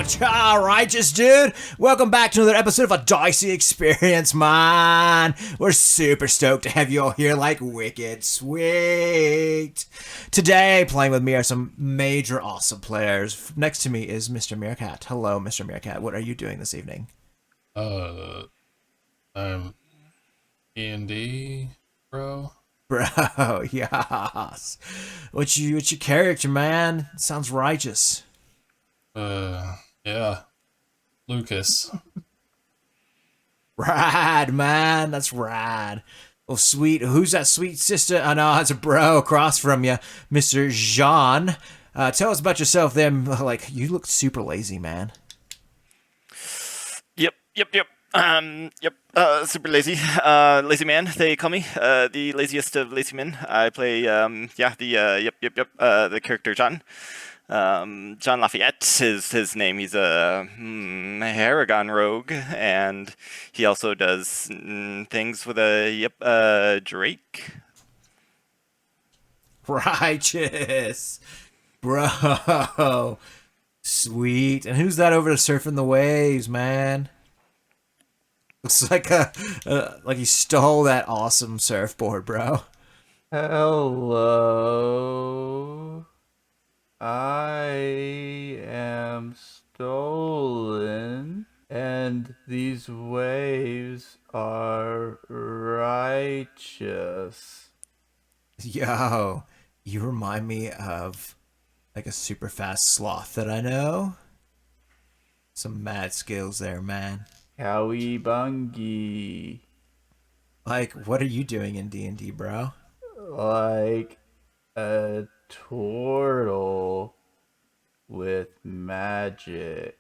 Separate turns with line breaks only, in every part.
Righteous dude. Welcome back to another episode of a Dicey Experience, man. We're super stoked to have you all here, like wicked sweet. Today, playing with me are some major awesome players. Next to me is Mr. Meerkat. Hello, Mr. Meerkat. What are you doing this evening?
I'm D&D, bro.
Bro, yes. What's your character, man? Sounds righteous.
Yeah. Lucas.
Rad, man. That's rad. Oh, sweet. Who's that sweet sister? Oh, no, it's a bro across from you, Mr. Jean. Tell us about yourself then. Like, you look super lazy, man.
Yep. Super lazy. Lazy man, they call me. The laziest of lazy men. I play, the character John. John Lafayette is his name. He's a Aragon rogue, and he also does things with a Drake.
Righteous. Bro. Sweet. And who's that over there surfing the waves, man? Looks like like he stole that awesome surfboard, bro.
Hello. I am stolen, and these waves are righteous.
Yo, you remind me of like a super fast sloth that I know. Some mad skills there, man.
Cowabungie.
Like, what are you doing in D&D, bro?
Like a turtle with magic.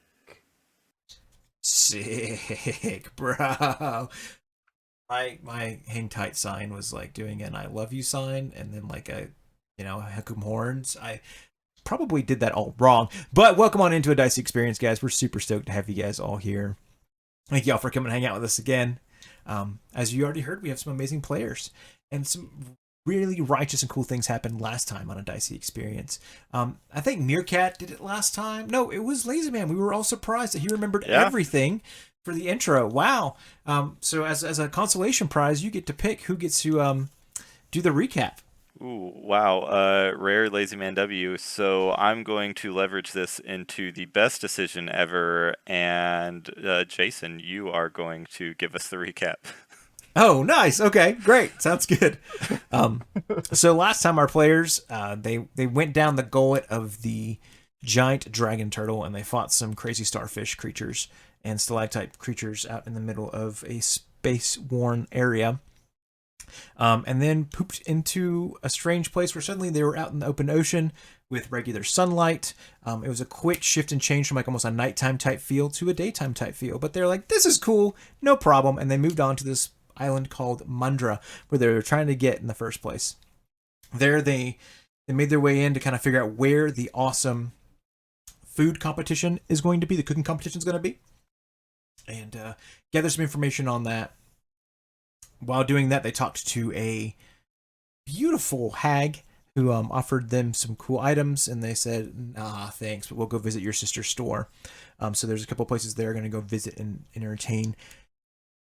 Sick, bro. My hang tight sign was like doing an I love you sign and then like a, heckum horns. I probably did that all wrong, but welcome on into a Dicey Experience, guys. We're super stoked to have you guys all here. Thank y'all for coming to hang out with us again. As you already heard, we have some amazing players and some really righteous and cool things happened last time on a Dicey Experience. I think Meerkat did it last time. No, it was Lazy Man. We were all surprised that he remembered everything for the intro. Wow. So as a consolation prize, you get to pick who gets to do the recap.
Ooh, wow. Rare Lazy Man W. So I'm going to leverage this into the best decision ever. And Jason, you are going to give us the recap.
Oh, nice. Okay, great. Sounds good. So last time our players, they went down the gullet of the giant dragon turtle and they fought some crazy starfish creatures and stalactite creatures out in the middle of a space-worn area. And then pooped into a strange place where suddenly they were out in the open ocean with regular sunlight. It was a quick shift and change from like almost a nighttime type feel to a daytime type feel. But they're like, this is cool, no problem. And they moved on to this island called Mundra, where they were trying to get in the first place. There they made their way in to kind of figure out where the awesome food competition is going to be, the cooking competition is going to be, and gather some information on that. While doing that, they talked to a beautiful hag who offered them some cool items, and they said, nah, thanks, but we'll go visit your sister's store. So there's a couple places they're going to go visit and entertain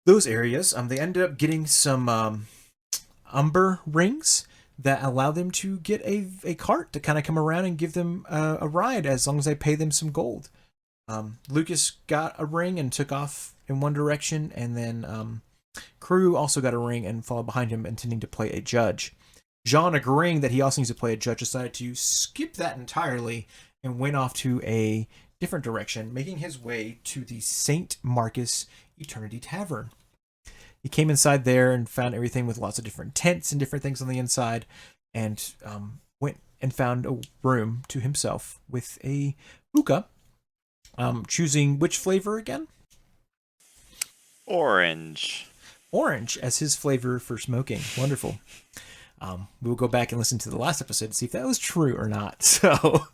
those areas. They ended up getting some umber rings that allow them to get a cart to kind of come around and give them a ride as long as they pay them some gold. Lucas got a ring and took off in one direction, and then Crew also got a ring and followed behind him, intending to play a judge. Jean, agreeing that he also needs to play a judge, decided to skip that entirely and went off to a different direction, making his way to the St. Marcus Eternity Tavern. He came inside there and found everything with lots of different tents and different things on the inside, and went and found a room to himself with a hookah, choosing which flavor again?
Orange
as his flavor for smoking. Wonderful. We'll go back and listen to the last episode to see if that was true or not. So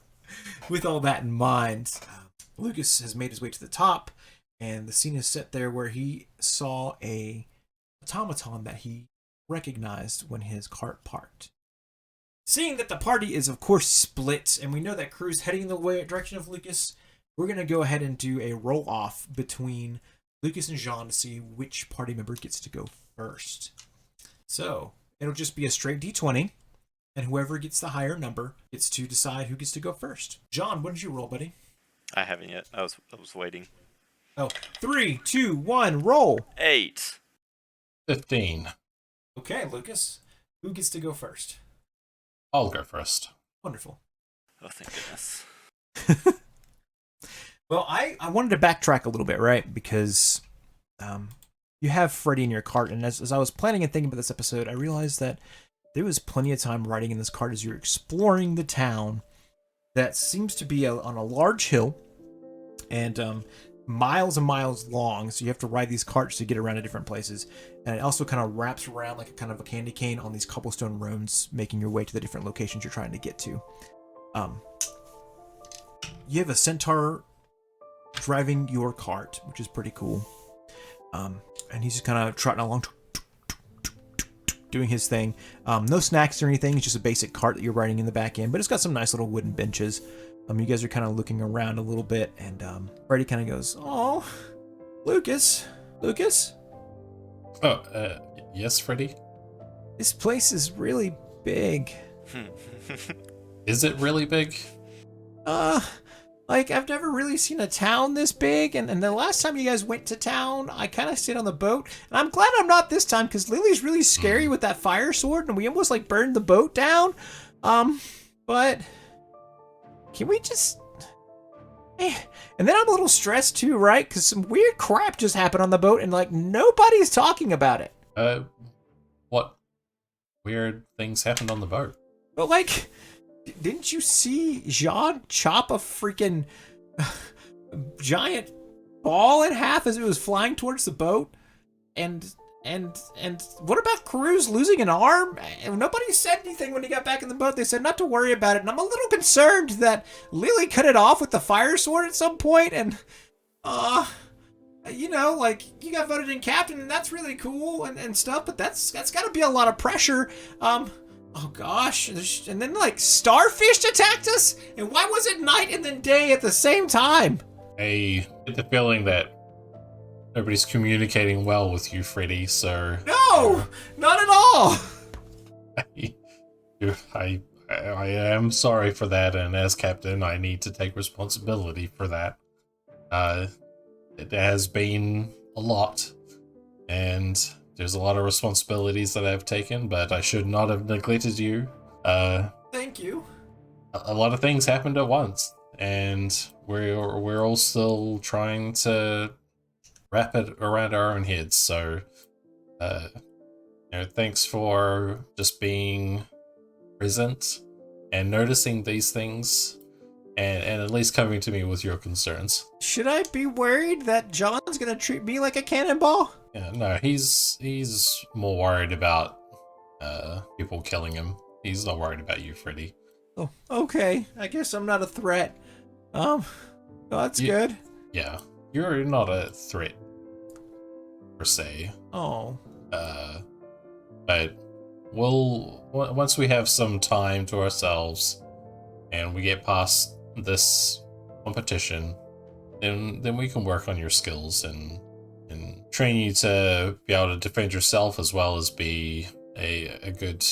with all that in mind, Lucas has made his way to the top, and the scene is set there where he saw a automaton that he recognized when his cart parked. Seeing that the party is of course split, and we know that Crew's heading in the direction of Lucas, we're going to go ahead and do a roll off between Lucas and Jean to see which party member gets to go first. So it'll just be a straight D20, and whoever gets the higher number gets to decide who gets to go first. John, what did you roll, buddy?
I haven't yet. I was waiting.
Oh, 3, 2, 1, roll.
8.
15.
Okay, Lucas, who gets to go first?
I'll go first.
Wonderful.
Oh, thank goodness.
Well, I wanted to backtrack a little bit, right? Because you have Freddie in your cart, and as I was planning and thinking about this episode, I realized that there was plenty of time riding in this cart as you're exploring the town that seems to be on a large hill and miles and miles long, so you have to ride these carts to get around to different places. And it also kind of wraps around like a kind of a candy cane on these cobblestone roads, making your way to the different locations you're trying to get to. You have a centaur driving your cart, which is pretty cool. And he's just kind of trotting along, doing his thing. No snacks or anything. It's just a basic cart that you're riding in the back end, but it's got some nice little wooden benches. You guys are kind of looking around a little bit, and Freddie kind of goes, "Oh, Lucas.
Oh, yes, Freddie?
This place is really big.
Is it really big?
Like, I've never really seen a town this big, and the last time you guys went to town, I kind of stayed on the boat, and I'm glad I'm not this time, because Lily's really scary with that fire sword, and we almost, like, burned the boat down. But can we just... And then I'm a little stressed, too, right? Because some weird crap just happened on the boat, and, like, nobody's talking about it.
What weird things happened on the boat?
But, like... Didn't you see Jean chop a freaking giant ball in half as it was flying towards the boat? And what about Cruz losing an arm? Nobody said anything when he got back in the boat. They said not to worry about it. And I'm a little concerned that Lily cut it off with the fire sword at some point. And, you know, like, you got voted in captain, and that's really cool and stuff. But that's got to be a lot of pressure. Oh gosh, and then like starfish attacked us? And why was it night and then day at the same time?
I get the feeling that nobody's communicating well with you, Freddie, so...
No! Not at all!
I am sorry for that, and as captain, I need to take responsibility for that. It has been a lot, and... There's a lot of responsibilities that I've taken, but I should not have neglected you.
Thank you.
A lot of things happened at once, and we're all still trying to wrap it around our own heads. So, thanks for just being present and noticing these things, and at least coming to me with your concerns.
Should I be worried that John's gonna treat me like a cannonball?
Yeah, no, he's more worried about people killing him. He's not worried about you, Freddie.
Oh, okay. I guess I'm not a threat. Well, that's good.
Yeah, you're not a threat per se.
Oh.
But once we have some time to ourselves and we get past this competition, then we can work on your skills and train you to be able to defend yourself as well as be a good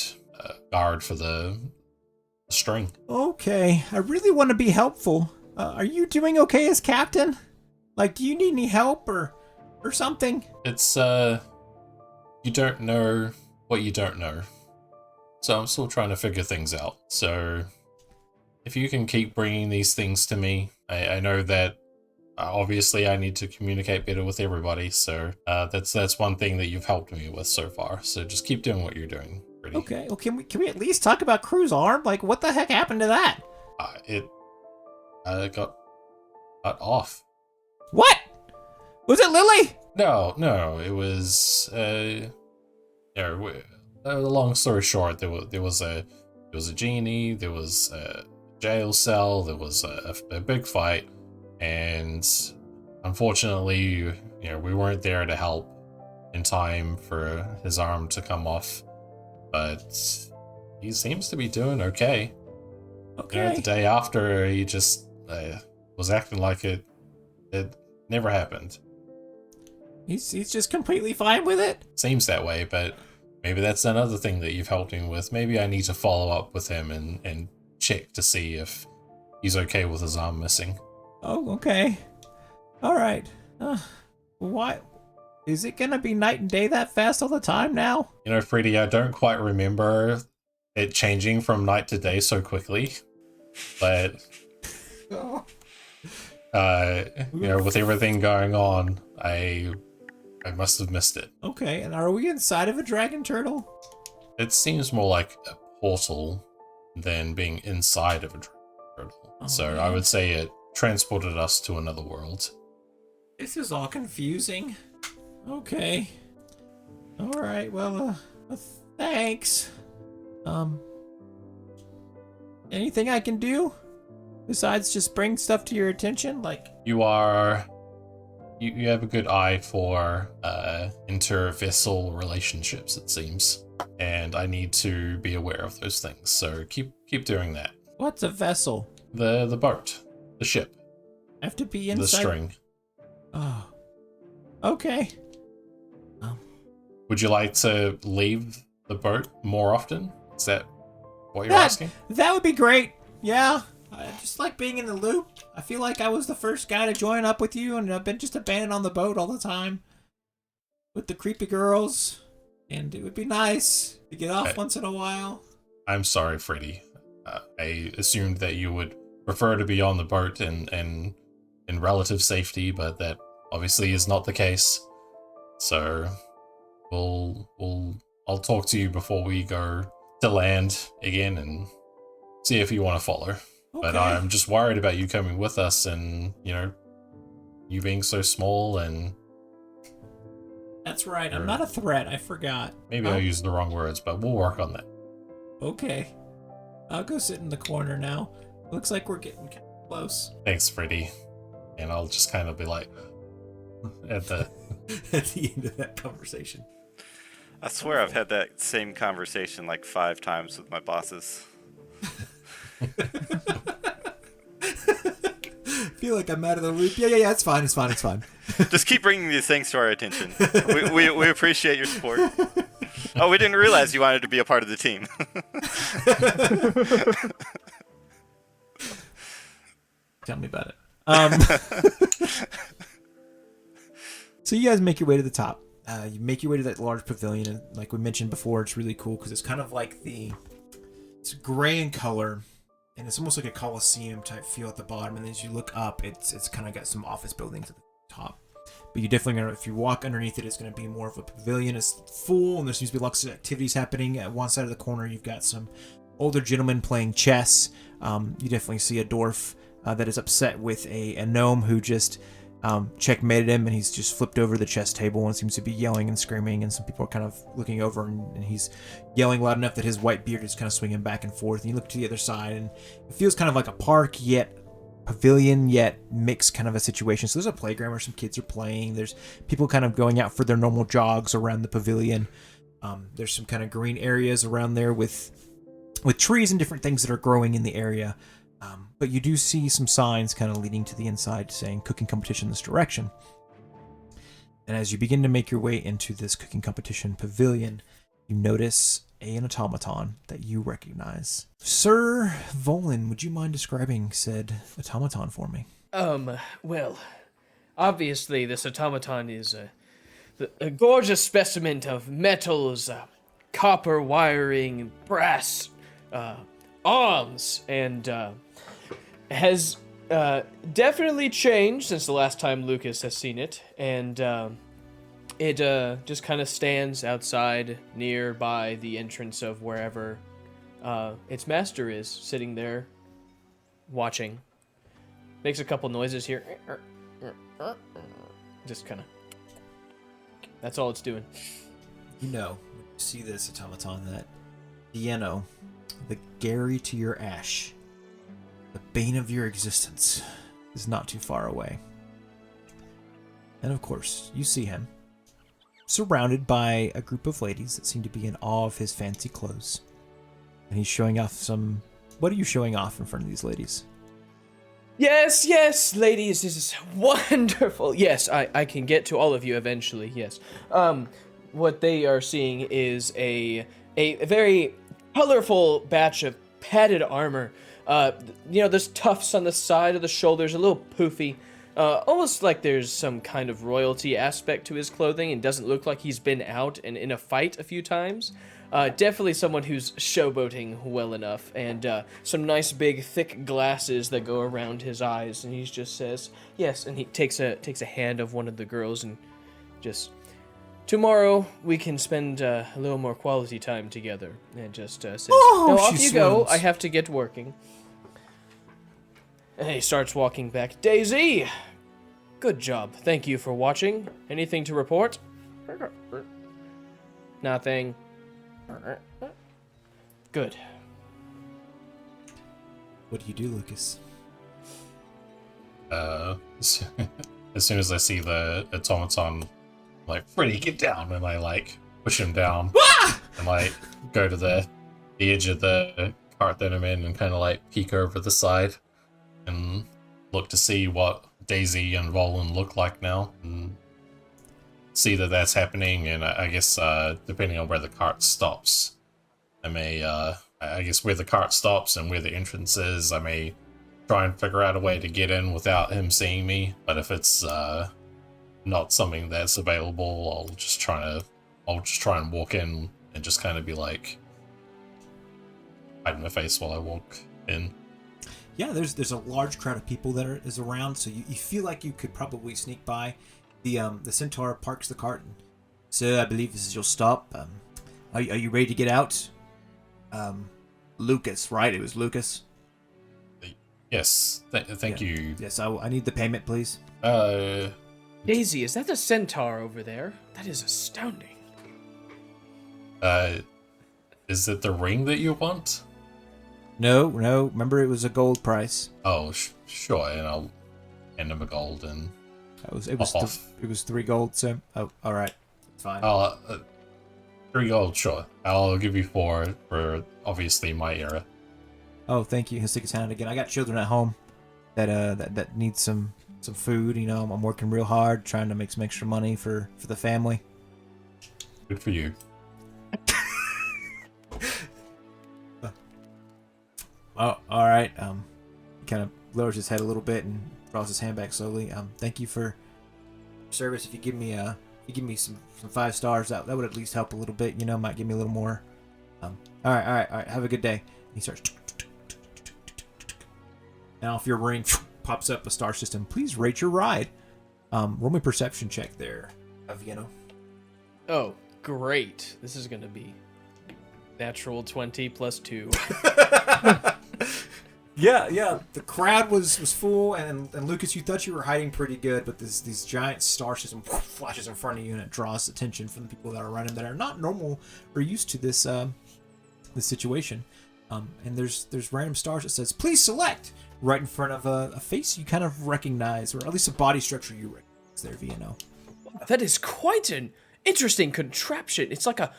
guard for the string. Okay,
I really want to be helpful. Are you doing okay as captain? Like, do you need any help or something?
It's, you don't know what you don't know. So I'm still trying to figure things out. So if you can keep bringing these things to me, I know that obviously I need to communicate better with everybody. So that's one thing that you've helped me with so far. So just keep doing what you're doing. Freddie.
Okay. Well, can we at least talk about Cruz's arm? Like, what the heck happened to that?
It got cut off.
What? Was it Lily?
No, it was long story short, there was a genie, there was a jail cell, there was a big fight, and unfortunately, we weren't there to help in time for his arm to come off, but he seems to be doing okay.
Okay.
The day after, he just was acting like it never happened.
He's just completely fine with it?
Seems that way, but maybe that's another thing that you've helped me with. Maybe I need to follow up with him and check to see if he's okay with his arm missing.
Oh, okay. All right. Why? Is it gonna be night and day that fast all the time now?
You know, Freddie, I don't quite remember it changing from night to day so quickly, but
Oh.
you know, with everything going on, I must have missed it.
Okay, and are we inside of a dragon turtle?
It seems more like a portal than being inside of a dragon turtle.
Oh,
So
man.
I would say it transported us to another world.
This is all confusing. Okay. All right. Well, thanks. Anything I can do besides just bring stuff to your attention? Like,
You have a good eye for inter-vessel relationships, it seems. And I need to be aware of those things. So keep doing that.
what's a vessel?
The boat. The ship.
I have to be inside.
The string.
Oh. Okay.
Would you like to leave the boat more often? Is that what you're asking?
That would be great. Yeah. I just like being in the loop. I feel like I was the first guy to join up with you, and I've been just abandoned on the boat all the time with the creepy girls. And it would be nice to get off once in a while.
I'm sorry, Freddie. I assumed that you would prefer to be on the boat and in relative safety, but that obviously is not the case. So I'll talk to you before we go to land again and see if you want to follow. But
Okay.
I'm just worried about you coming with us and, you know, you being so small and
That's right. I'm not a threat. I forgot.
maybe I used the wrong words, but we'll work on that.
Okay. I'll go sit in the corner now. Looks like we're getting kind of close.
Thanks, Freddie. And I'll just kind of be like at the
At the end of that conversation.
I swear I've had that same conversation like 5 times with my bosses.
I feel like I'm out of the loop. Yeah, it's fine.
Just keep bringing these things to our attention. We appreciate your support. Oh, we didn't realize you wanted to be a part of the team.
Tell me about it. So you guys make your way to the top. You make your way to that large pavilion, and like we mentioned before, it's really cool because it's kind of like it's gray in color, and it's almost like a coliseum type feel at the bottom. And as you look up, it's kind of got some office buildings at the top. But you definitely gonna, if you walk underneath it, it's gonna be more of a pavilion. It's full, and there seems to be lots of activities happening. At one side of the corner, you've got some older gentlemen playing chess. You definitely see a dwarf that is upset with a gnome who just checkmated him, and he's just flipped over the chess table and seems to be yelling and screaming, and some people are kind of looking over, and he's yelling loud enough that his white beard is kind of swinging back and forth. And you look to the other side, and it feels kind of like a park, yet pavilion, yet mixed kind of a situation. So there's a playground where some kids are playing. There's people kind of going out for their normal jogs around the pavilion. There's some kind of green areas around there with trees and different things that are growing in the area. But you do see some signs kind of leading to the inside saying cooking competition this direction. And as you begin to make your way into this cooking competition pavilion, you notice an automaton that you recognize. Sir Volan, would you mind describing said automaton for me?
Well, obviously this automaton is a gorgeous specimen of metals, copper wiring, brass, arms, and has definitely changed since the last time Lucas has seen it, and it just kind of stands outside nearby the entrance of wherever its master is, sitting there watching. Makes a couple noises here. Just kind of. That's all it's doing.
You know, when you see this automaton, that Dieno, the Gary to your Ash, the bane of your existence, is not too far away. And of course, you see him, surrounded by a group of ladies that seem to be in awe of his fancy clothes. And he's showing off some... What are you showing off in front of these ladies?
Yes, ladies, this is wonderful. Yes, I can get to all of you eventually, yes. What they are seeing is a very colorful batch of padded armor. There's tufts on the side of the shoulders, a little poofy. Almost like there's some kind of royalty aspect to his clothing and doesn't look like he's been out and in a fight a few times. Definitely someone who's showboating well enough, and some nice big thick glasses that go around his eyes, and he just says, yes, and he takes a hand of one of the girls and just, tomorrow we can spend a little more quality time together, and just says, no, off you go, I have to get working. And he starts walking back. Daisy! Good job. Thank you for watching. Anything to report? Nothing. Good.
What do you do, Lucas?
As soon as I see the automaton, I'm like, Freddie, get down, and I like push him down and like go to the edge of the cart that I'm in and kind of like peek over the side and look to see what Daisy and Volan look like now, and see that that's happening. And I guess depending on where the cart stops, I may I guess where the cart stops and where the entrance is, I may try and figure out a way to get in without him seeing me. But if it's not something that's available, I'll just try and walk in and just kind of be like hiding my face while I walk in.
Yeah, there's a large crowd of people that is around, so you feel like you could probably sneak by. The centaur parks the cart. And, so I believe this is your stop. Are you ready to get out? Lucas, right? It was Lucas.
Yes. Thank you.
Yes, I need the payment, please.
Daisy, is that the centaur over there? That is astounding.
Is it the ring that you want?
No. Remember, it was a gold price.
Oh, sure. And I'll hand him a gold and
it was 3 gold. So, all right, fine.
3 gold, sure. I'll give you 4 for obviously my era.
Oh, thank you. He'll stick his hand again. I got children at home that need some food. You know, I'm working real hard trying to make some extra money for the family.
Good for you.
Oh, all right. He kind of lowers his head a little bit and draws his hand back slowly. Thank you for service. If you give me some 5 stars, that would at least help a little bit. You know, might give me a little more. All right. Have a good day. And he starts. And off your ring pops up a star system. Please rate your ride. Roll me a perception check there, Aviano.
Oh, great. This is going to be natural 20 plus 2.
Yeah. The crowd was full, and Lucas, you thought you were hiding pretty good, but these giant star system flashes in front of you, and it draws attention from the people that are running that are not normal or used to this situation. And there's random stars that says, "Please select," right in front of a face you kind of recognize, or at least a body structure you recognize there, VNO.
That is quite an interesting contraption. It's like a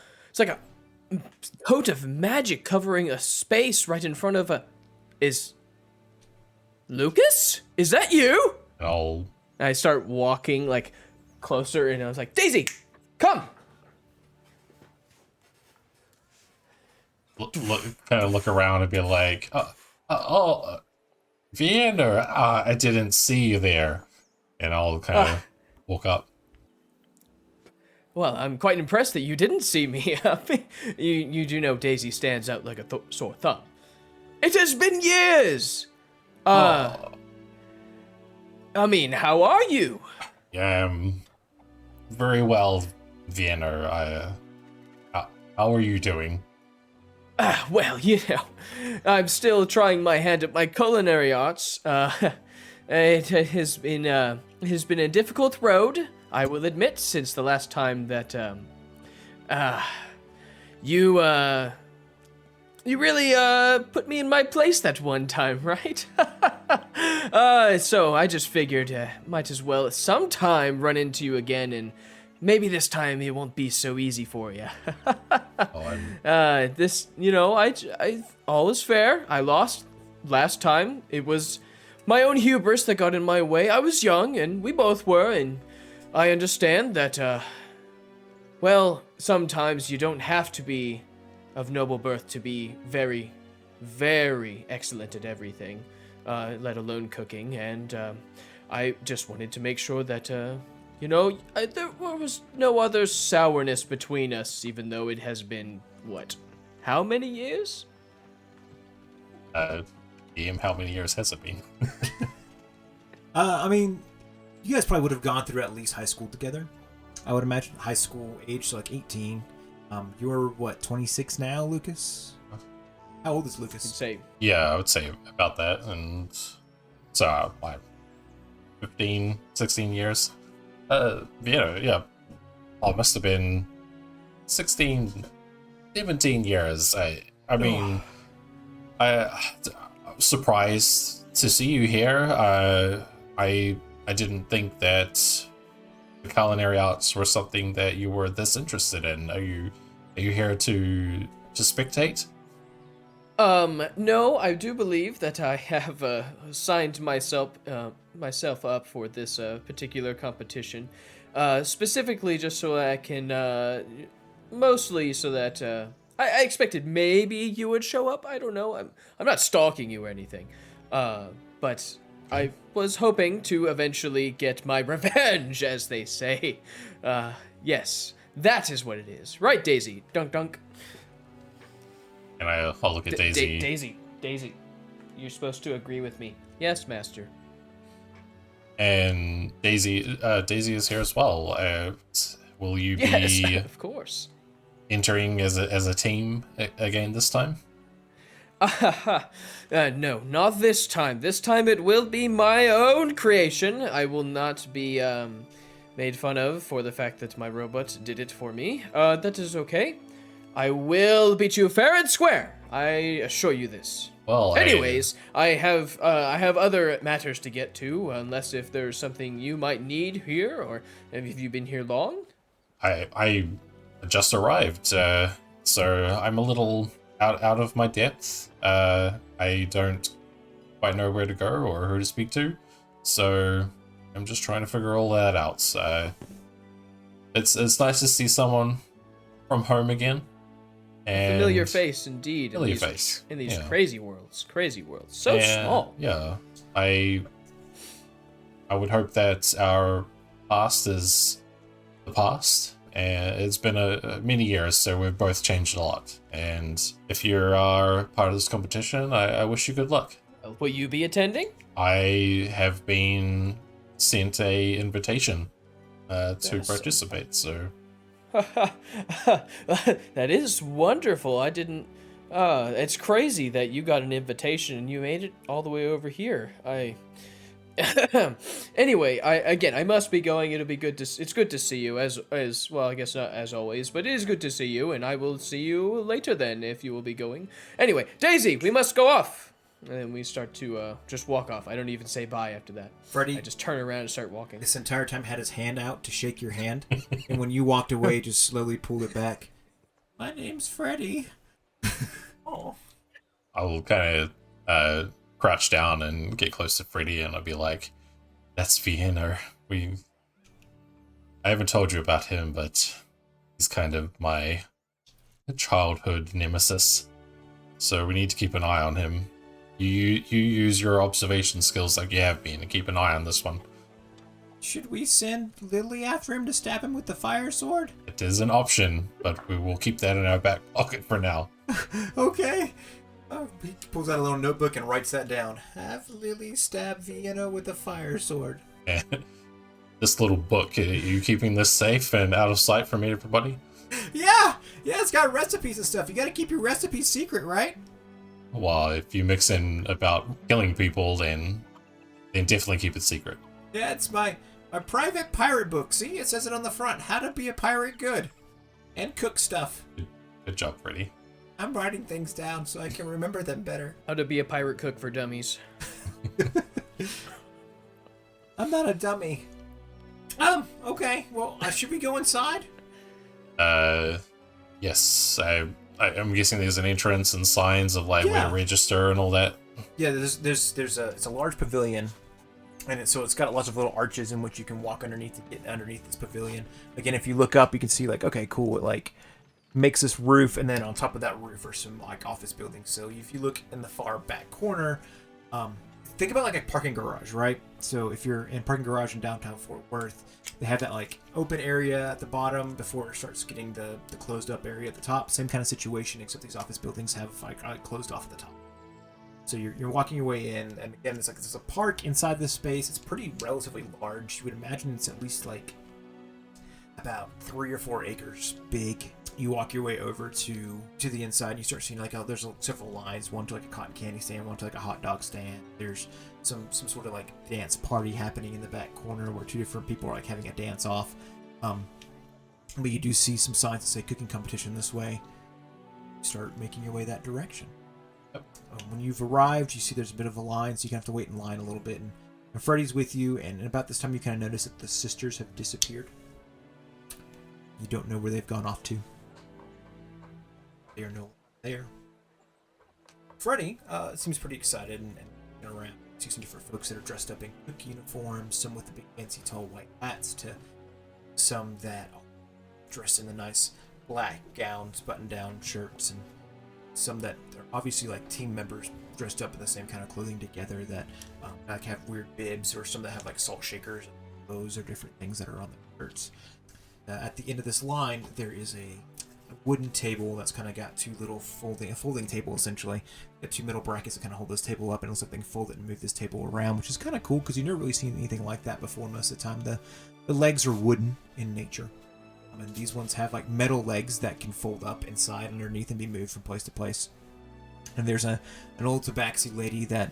coat of magic covering a space right in front of a... Is... Lucas? Is that you?
And
I start walking, like, closer, and I was like, Daisy, come!
Look around and be like, Vienna, I didn't see you there. And I'll kind of walk up.
Well, I'm quite impressed that you didn't see me. You do know Daisy stands out like a sore thumb. It has been years! I mean, how are you?
Yeah, I'm very well, Vienna. How are you doing?
Well, you know, I'm still trying my hand at my culinary arts. It has been a difficult road, I will admit, since the last time that you really put me in my place that one time, right? So I just figured might as well sometime run into you again, and maybe this time it won't be so easy for you. This, you know, I all is fair. I lost last time. It was my own hubris that got in my way. I was young, and we both were, and I understand that, well, sometimes you don't have to be of noble birth to be very, very excellent at everything, let alone cooking, and I just wanted to make sure that, there was no other sourness between us, even though it has been, what, how many years?
DM, how many years has it been?
I mean, you guys probably would have gone through at least high school together. I would imagine high school age, so like 18. You're what, 26 now, Lucas? How old is Lucas?
Say,
Yeah, I would say about that. And so, 15, 16 years. Yeah. I must have been 16, 17 years. I mean, I'm surprised to see you here. I didn't think that the culinary arts were something that you were this interested in. Are you here to spectate?
No, I do believe that I have signed myself up for this particular competition, specifically just so I can, mostly so that I expected maybe you would show up. I don't know. I'm not stalking you or anything, but I was hoping to eventually get my revenge, as they say. Yes, that is what it is, right, Daisy? Dunk dunk.
And I'll look at Daisy.
Daisy, you're supposed to agree with me. Yes, master.
And Daisy is here as well. Will you be
Yes, of course.
entering as a team again this time?
No, not this time. This time it will be my own creation. I will not be made fun of for the fact that my robot did it for me. That is okay. I will beat you fair and square. I assure you this.
Well,
anyways, I have other matters to get to, unless if there's something you might need here, or have you been here long?
I just arrived, so I'm a little out of my depth. I don't quite know where to go or who to speak to, so I'm just trying to figure all that out. It's nice to see someone from home again. And
familiar face, indeed.
Familiar
in these,
face.
In these
Yeah.
crazy worlds. So small.
Yeah. I would hope that our past is the past. And it's been many years, so we've both changed a lot. And if you are part of this competition, I wish you good luck.
Will you be attending?
I have been sent a invitation to
Yes.
participate, so...
That is wonderful. I didn't. It's crazy that you got an invitation and you made it all the way over here. Anyway, I must be going. It'll be good to. It's good to see you as well. I guess not as always, but it is good to see you, and I will see you later then if you will be going. Anyway, Daisy, we must go off. And then we start to just walk off. I don't even say bye after that.
Freddie,
I just turn around and start walking.
this entire time had his hand out to shake your hand, and when you walked away, just slowly pulled it back. My name's Freddie. Oh.
I will kind of crouch down and get close to Freddie, and I'll be like, "That's Vienna. I haven't told you about him, but he's kind of my childhood nemesis. So we need to keep an eye on him. You use your observation skills like you have been, and keep an eye on this one.
Should we send Lily after him to stab him with the fire sword?
It is an option, but we will keep that in our back pocket for now."
Okay. Oh, he pulls out a little notebook and writes that down. Have Lily stab Vienna with a fire sword.
And this little book, are you keeping this safe and out of sight from everybody?
Yeah, it's got recipes and stuff. You gotta keep your recipes secret, right?
Well, if you mix in about killing people, then definitely keep it secret.
Yeah, it's my private pirate book. See, it says it on the front. How to be a pirate good. And cook stuff.
Good job, Freddie.
I'm writing things down so I can remember them better.
How to be a pirate cook for dummies.
I'm not a dummy. Okay. Well, should we go inside?
Yes. I'm guessing there's an entrance and signs of like where
Yeah.
to register and all that.
Yeah, it's a large pavilion, and it's got lots of little arches in which you can walk underneath to get underneath this pavilion. Again, if you look up, you can see like, okay, cool, it like makes this roof, and then on top of that roof are some like office buildings. So if you look in the far back corner, think about like a parking garage, right? So if you're in a parking garage in downtown Fort Worth, they have that like open area at the bottom before it starts getting the closed up area at the top. Same kind of situation, except these office buildings have like closed off at the top. So you're walking your way in, and again, there's a park inside this space. It's pretty relatively large. You would imagine it's at least like about 3 or 4 acres big. You walk your way over to the inside, and you start seeing like, oh, there's several lines, one to like a cotton candy stand, one to like a hot dog stand. There's some sort of like dance party happening in the back corner where 2 different people are like having a dance off. But you do see some signs that say cooking competition this way. You start making your way that direction. When you've arrived, you see there's a bit of a line, so you have to wait in line a little bit. And Freddie's with you, and about this time you kind of notice that the sisters have disappeared. You don't know where they've gone off to. They are no longer there. Freddie seems pretty excited and around. You see some different folks that are dressed up in cook uniforms, some with the big fancy tall white hats, to some that are dressed in the nice black gowns, button-down shirts, and some that are obviously like team members dressed up in the same kind of clothing together that like have weird bibs, or some that have like salt shakers. Those are different things that are on the shirts. At the end of this line, there is a wooden table that's kind of got 2 little folding table essentially. Got 2 middle brackets that kind of hold this table up, and it'll something fold it and move this table around, which is kind of cool because you've never really seen anything like that before. Most of the time, the legs are wooden in nature. And these ones have like metal legs that can fold up inside underneath and be moved from place to place. And there's an old tabaxi lady that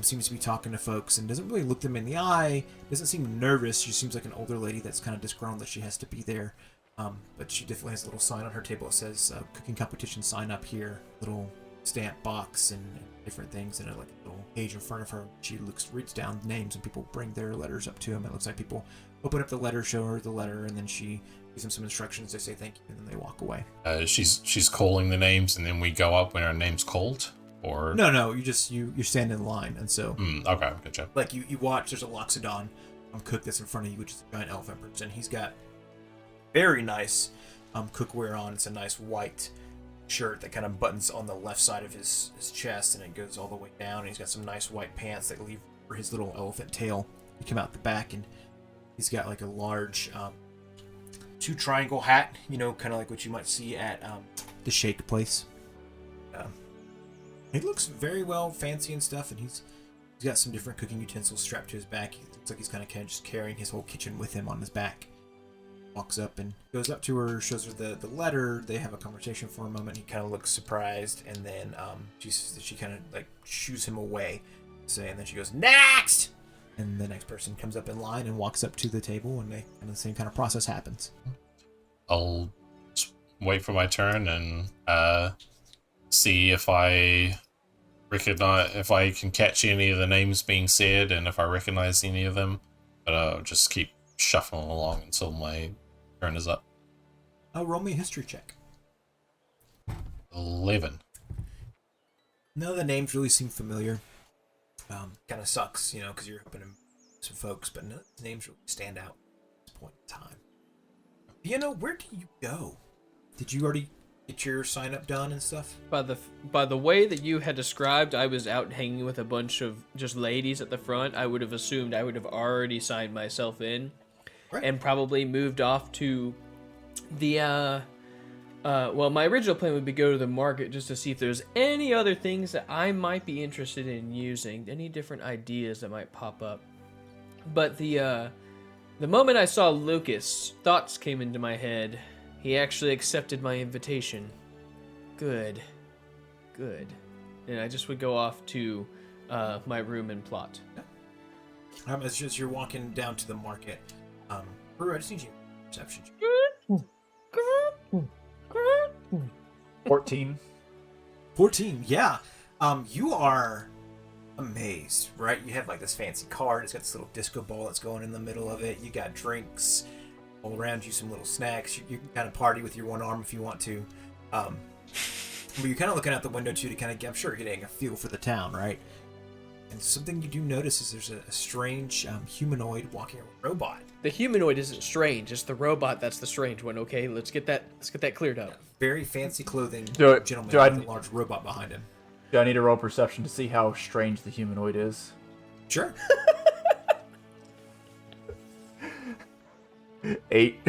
seems to be talking to folks and doesn't really look them in the eye, doesn't seem nervous. She seems like an older lady that's kind of disgruntled that she has to be there. But she definitely has a little sign on her table that says cooking competition sign up here, little stamp box and different things, and like a little page in front of her. She reads down names, and people bring their letters up to them. It looks like people open up the letter, show her the letter, and then she gives them some instructions. They say thank you, and then they walk away.
She's calling the names, and then we go up when our name's called, or
no, you stand in line, and so
okay, gotcha.
Like you watch. There's a Loxodon cook that's in front of you, which is a giant elephant person. He's got very nice cookware on. It's a nice white shirt that kind of buttons on the left side of his chest, and it goes all the way down. And he's got some nice white pants that leave for his little elephant tail. He come out the back, and he's got like a large 2 triangle hat, kind of like what you might see at the shake place. He looks very well fancy and stuff, and he's got some different cooking utensils strapped to his back. He looks like he's kind of just carrying his whole kitchen with him on his back. Walks up and goes up to her, shows her the letter. They have a conversation for a moment. He kind of looks surprised, and then she kind of like shoos him away, and then she goes, "Next!" And the next person comes up in line and walks up to the table, and the same kind of process happens.
I'll wait for my turn and see if I can catch any of the names being said, and if I recognize any of them. But I'll just keep shuffling along until my turn is up.
Roll me a history check.
11.
None of the names really seem familiar. Kind of sucks, because you're hoping to meet some folks, but none of the names really stand out at this point in time. Where do you go? Did you already get your sign up done and stuff?
By the way that you had described, I was out hanging with a bunch of just ladies at the front. I would have assumed I would have already signed myself in, right, and probably moved off to the well, my original plan would be go to the market just to see if there's any other things that I might be interested in using, any different ideas that might pop up. But the moment I saw Lucas, thoughts came into my head. He actually accepted my invitation. Good. And I just would go off to my room and plot.
As just you're walking down to the market, Brew, I just need you perception.
14.
14, yeah. You are amazed, right? You have like this fancy cart. It's got this little disco ball that's going in the middle of it. You got drinks all around you, some little snacks. You can kind of party with your one arm if you want to. Well, you're kind of looking out the window too to kind of, I'm sure, getting a feel for the town, right? And something you do notice is there's a strange humanoid walking a robot.
The humanoid isn't strange; it's the robot that's the strange one. Okay, let's get that cleared up.
Very fancy clothing gentleman
do I-
with a large robot behind him.
Do I need to roll perception to see how strange the humanoid is?
Sure.
8.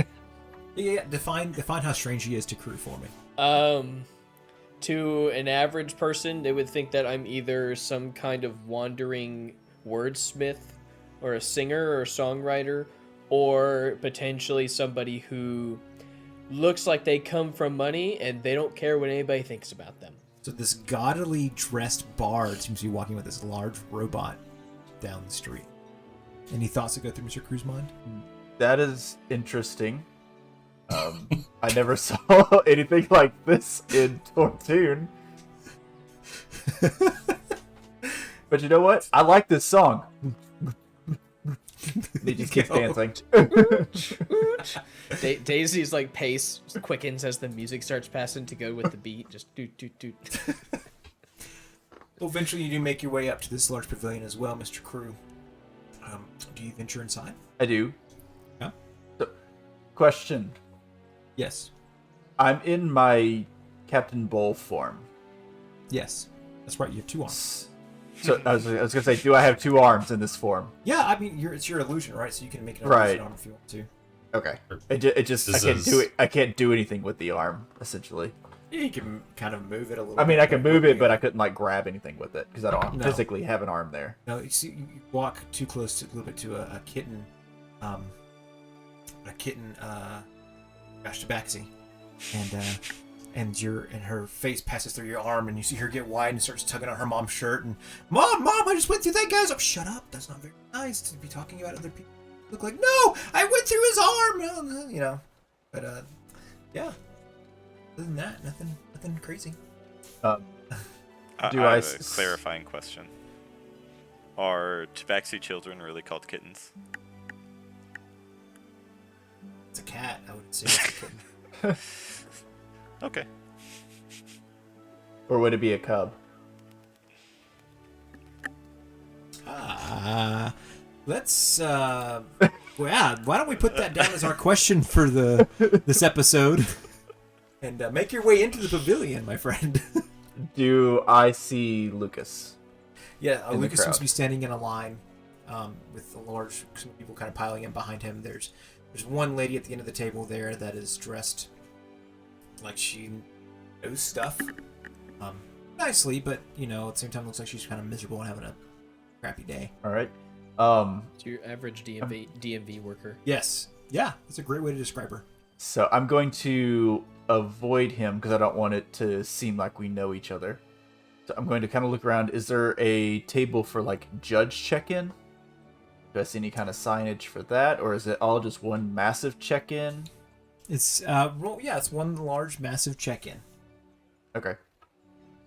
Yeah. Define how strange he is to crew for me.
To an average person, they would think that I'm either some kind of wandering wordsmith, or a singer or a songwriter, or potentially somebody who looks like they come from money and they don't care what anybody thinks about them.
So this gaudily dressed bard seems to be walking with this large robot down the street. Any thoughts that go through Mr. Crew's mind?
That is interesting. I never saw anything like this in Tortune. But you know what? I like this song. He just keeps dancing.
Daisy's like pace quickens as the music starts passing to go with the beat. Just doot doot doot.
Well, eventually you do make your way up to this large pavilion as well, Mr. Crew. Do you venture inside?
I do.
Yeah.
So, question.
Yes.
I'm in my Captain Bull form.
Yes. That's right, you have 2 arms.
So I was gonna say, do I have 2 arms in this form?
Yeah, I mean, it's your illusion, right? So you can make an
Right.
illusion arm if you want to.
Okay. It just I can't do it. I can't do anything with the arm, essentially.
Yeah, you can kind of move it a little
I mean,
bit.
I can move it, but I couldn't like grab anything with it because I don't
No.
physically have an arm there.
No, you see, you walk too close to a little bit to a kitten, gosh, tabaxi, and her face passes through your arm, and you see her get wide and starts tugging on her mom's shirt, and mom, I just went through that guy's arm. Shut up, that's not very nice to be talking about other people. Look like, no, I went through his arm, you know, but yeah. Other than that, nothing crazy.
Do
I
I
have a clarifying question. Are tabaxi children really called kittens?
It's a cat. I would say it's a kitten.
Okay.
Or would it be a cub?
Let's well, yeah, why don't we put that down as our question for this episode? And make your way into the pavilion, my friend.
Do I see Lucas?
Yeah,
In the
Lucas seems
crowd.
to be standing in a line with some people kind of piling in behind him. There's one lady at the end of the table there that is dressed like she knows stuff nicely, but you know, at the same time looks like she's kind of miserable and having a crappy day.
All right.
It's your average DMV worker.
Yes, yeah, that's a great way to describe her.
So I'm going to avoid him because I don't want it to seem like we know each other. So I'm going to kind of look around. Is there a table for like judge check-in? Do I see any kind of signage for that, or is it all just one massive check-in?
It's it's one large massive check-in.
Okay.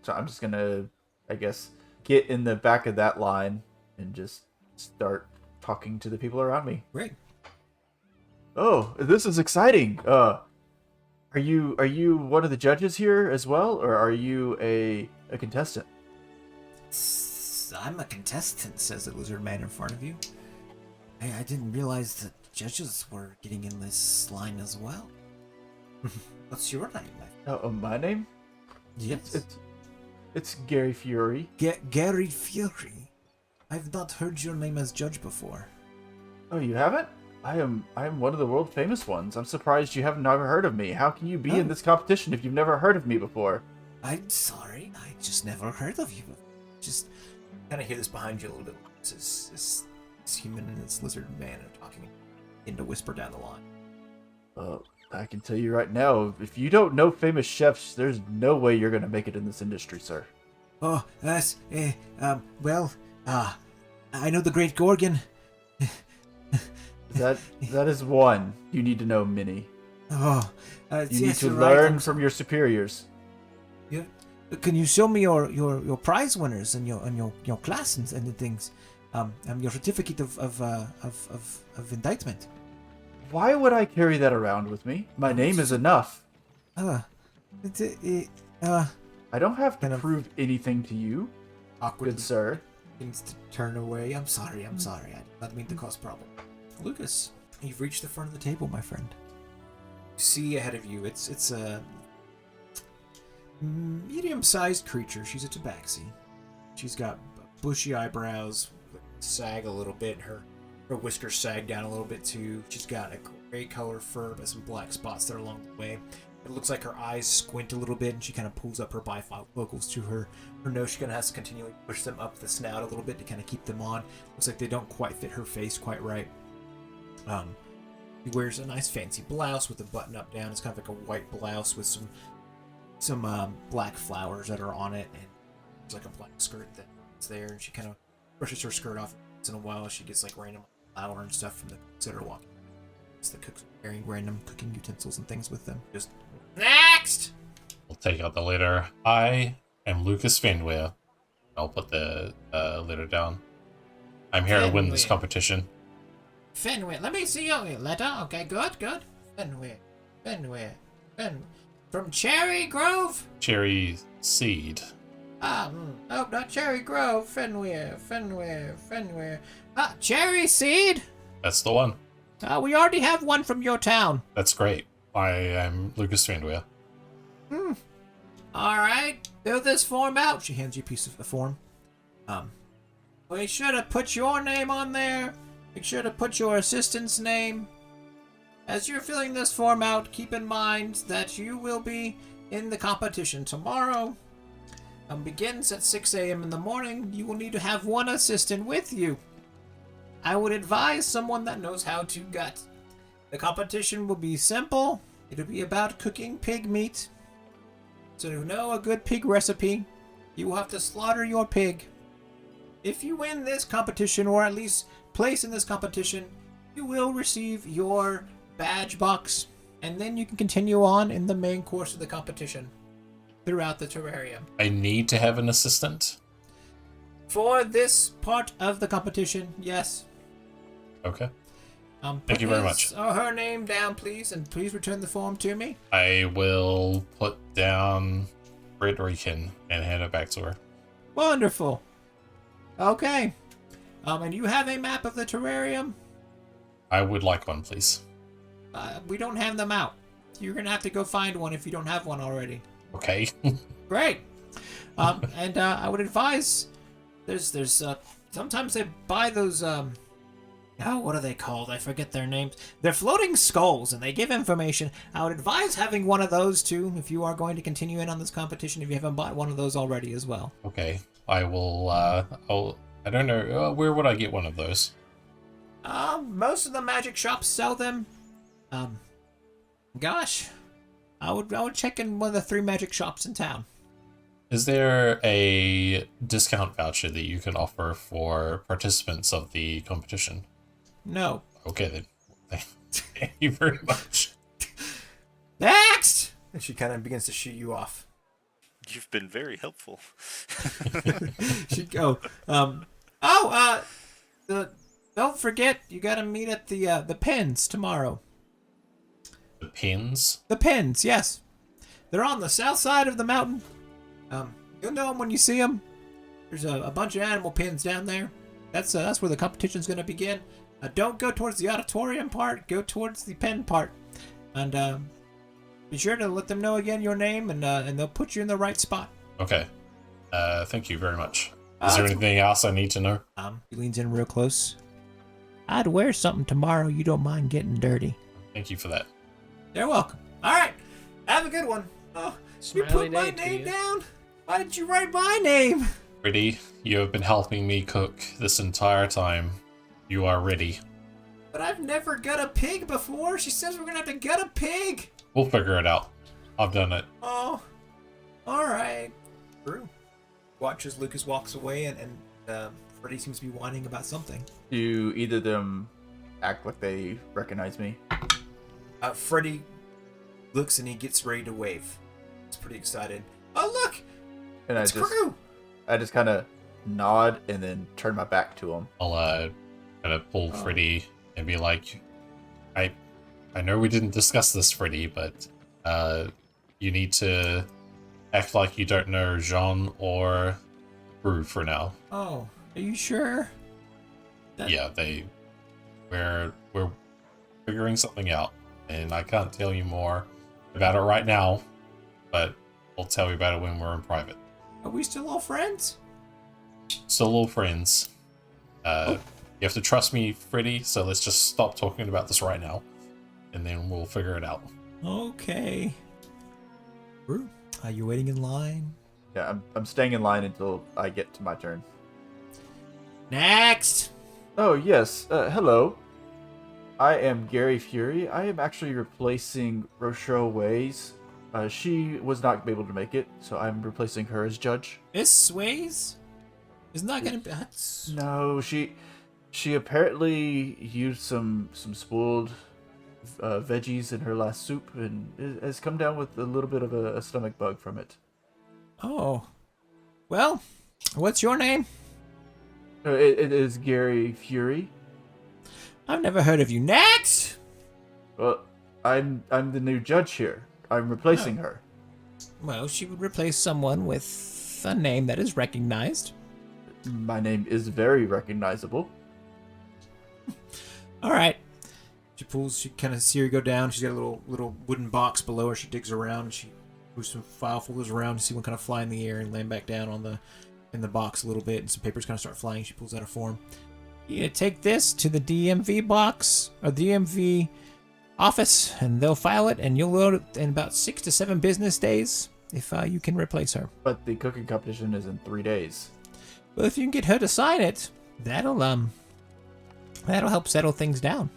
So I'm just gonna, I guess, get in the back of that line and just start talking to the people around me.
Great.
Oh, this is exciting. Are you one of the judges here as well, or are you a contestant?
I'm a contestant, says the lizard man in front of you. I didn't realize that judges were getting in this line as well. What's your name?
Oh, my name?
Yes.
It's Gary Fury.
Gary Fury. I've not heard your name as judge before.
Oh, you haven't? I am one of the world famous ones. I'm surprised you haven't ever heard of me. How can you be in this competition if you've never heard of me before?
I'm sorry, I just never heard of you. Just kind of hear this behind you a little bit. This human and this lizard man are talking into whisper down the line.
Well, I can tell you right now, if you don't know famous chefs, there's no way you're gonna make it in this industry, sir.
Oh, that's I know the Great Gorgon.
That is one. You need to know many.
Oh,
You need to learn from your superiors.
Yeah. Can you show me your prize winners and your class and the things, your certificate of indictment?
Why would I carry that around with me? My name is enough. I don't have to
Kind of-
prove anything to you,
Awkward
good sir.
things to turn away. I'm sorry. I did not mean to cause problem. Lucas, you've reached the front of the table, my friend. You see ahead of you, it's a medium-sized creature. She's a tabaxi. She's got bushy eyebrows, sag a little bit. Her whiskers sag down a little bit too. She's got a gray color fur, but some black spots there along the way. It looks like her eyes squint a little bit, and she kind of pulls up her bifocals to her nose. She kind of has to continually push them up the snout a little bit to kind of keep them on. Looks like they don't quite fit her face quite right. He wears a nice fancy blouse with a button up down. It's kind of like a white blouse with some black flowers that are on it, and it's like a black skirt that's there. And she kind of brushes her skirt off once in a while. She gets like random flour and stuff from the cooks that are walking. It's the cooks carrying random cooking utensils and things with them. Just next.
We'll take out the letter. I am Lucas Fenway. I'll put the letter down. I'm here to win this
Fenway.
competition.
Fenway. Let me see your letter. Okay, good. Fenway. From Cherry Grove?
Cherry seed.
No, not Cherry Grove. Fenway. Cherry Seed?
That's the one.
We already have one from your town.
That's great. I am Lucas Fenway.
Alright, fill this form out. She hands you a piece of the form. We should have put your name on there. Make sure to put your assistant's name. As you're filling this form out, keep in mind that you will be in the competition tomorrow. Begins at 6 a.m. in the morning. You will need to have one assistant with you. I would advise someone that knows how to gut. The competition will be simple. It'll be about cooking pig meat. So to know a good pig recipe, you will have to slaughter your pig. If you win this competition, or at least place in this competition, you will receive your badge box, and then you can continue on in the main course of the competition throughout the terrarium.
I need to have an assistant.
For this part of the competition, yes.
Okay.
Put
you very
his
much.
or her name down, please, and please return the form to me.
I will put down Frederican and hand it back to her.
Wonderful. Okay. And you have a map of the terrarium?
I would like one, please.
We don't have them out. You're gonna have to go find one if you don't have one already.
Okay.
Great. And I would advise there's sometimes they buy those what are they called? I forget their names. They're floating skulls, and they give information. I would advise having one of those too if you are going to continue in on this competition. If you haven't bought one of those already as well.
Okay. I will. I don't know. Where would I get one of those?
Most of the magic shops sell them. Gosh, I would check in one of the 3 magic shops in town.
Is there a discount voucher that you can offer for participants of the competition?
No.
Okay, then. Thank you very much.
Next! And she kind of begins to shoot you off.
You've been very helpful.
She'd go, don't forget, you gotta meet at the pens tomorrow.
The pins?
The pens, yes. They're on the south side of the mountain. You'll know them when you see them. There's a bunch of animal pens down there. That's where the competition's gonna begin. Don't go towards the auditorium part. Go towards the pen part, and be sure to let them know again your name, and they'll put you in the right spot.
Okay. Thank you very much. Is there anything else I need to know?
He leans in real close. I'd wear something tomorrow. You don't mind getting dirty.
Thank you for that.
You're welcome. All right. Have a good one. Oh, you
Smiley
put my
day to
name
you.
down? Why did you write my name?
Freddie, you have been helping me cook this entire time. You are ready.
But I've never gut a pig before. She says we're gonna have to gut a pig.
We'll figure it out. I've done it.
Oh, all right. True. Watch as Lucas walks away, and Freddie seems to be whining about something.
Do either of them act like they recognize me?
Freddie looks and he gets ready to wave. He's pretty excited. Oh, look!
And
It's Crew!
I just kind of nod and then turn my back to him.
I'll kind of pull Freddie and be like, I know we didn't discuss this, Freddie, but you need to act like you don't know Jean or Rue for now.
Oh, are you sure?
Yeah, we're figuring something out, and I can't tell you more about it right now, but I'll tell you about it when we're in private.
Are we still all friends?
Still little friends. You have to trust me, Freddie, so let's just stop talking about this right now, and then we'll figure it out.
Okay. Rue, are you waiting in line?
Yeah, I'm staying in line until I get to my turn.
Next!
Oh, yes. Hello. I am Gary Fury. I am actually replacing Rochelle Ways. She was not able to make it, so I'm replacing her as judge.
Miss Sways? Is not gonna be...
No, she apparently used some spoiled veggies in her last soup and has come down with a little bit of a stomach bug from it.
Oh. Well, what's your name?
It is Gary Fury.
I've never heard of you. Next!
Well, I'm the new judge here. I'm replacing her.
Well, she would replace someone with a name that is recognized.
My name is very recognizable.
All right. She kind of see her go down. She's got a little wooden box below her. She digs around and she moves some file folders around to see one kind of fly in the air and land back down in the box a little bit, and some papers kind of start flying. She pulls out a form. You gonna take this to the DMV box or DMV office, and they'll file it, and you'll load it in about 6 to 7 business days if you can replace her.
But the cooking competition is in 3 days.
Well, if you can get her to sign it, that'll help settle things down.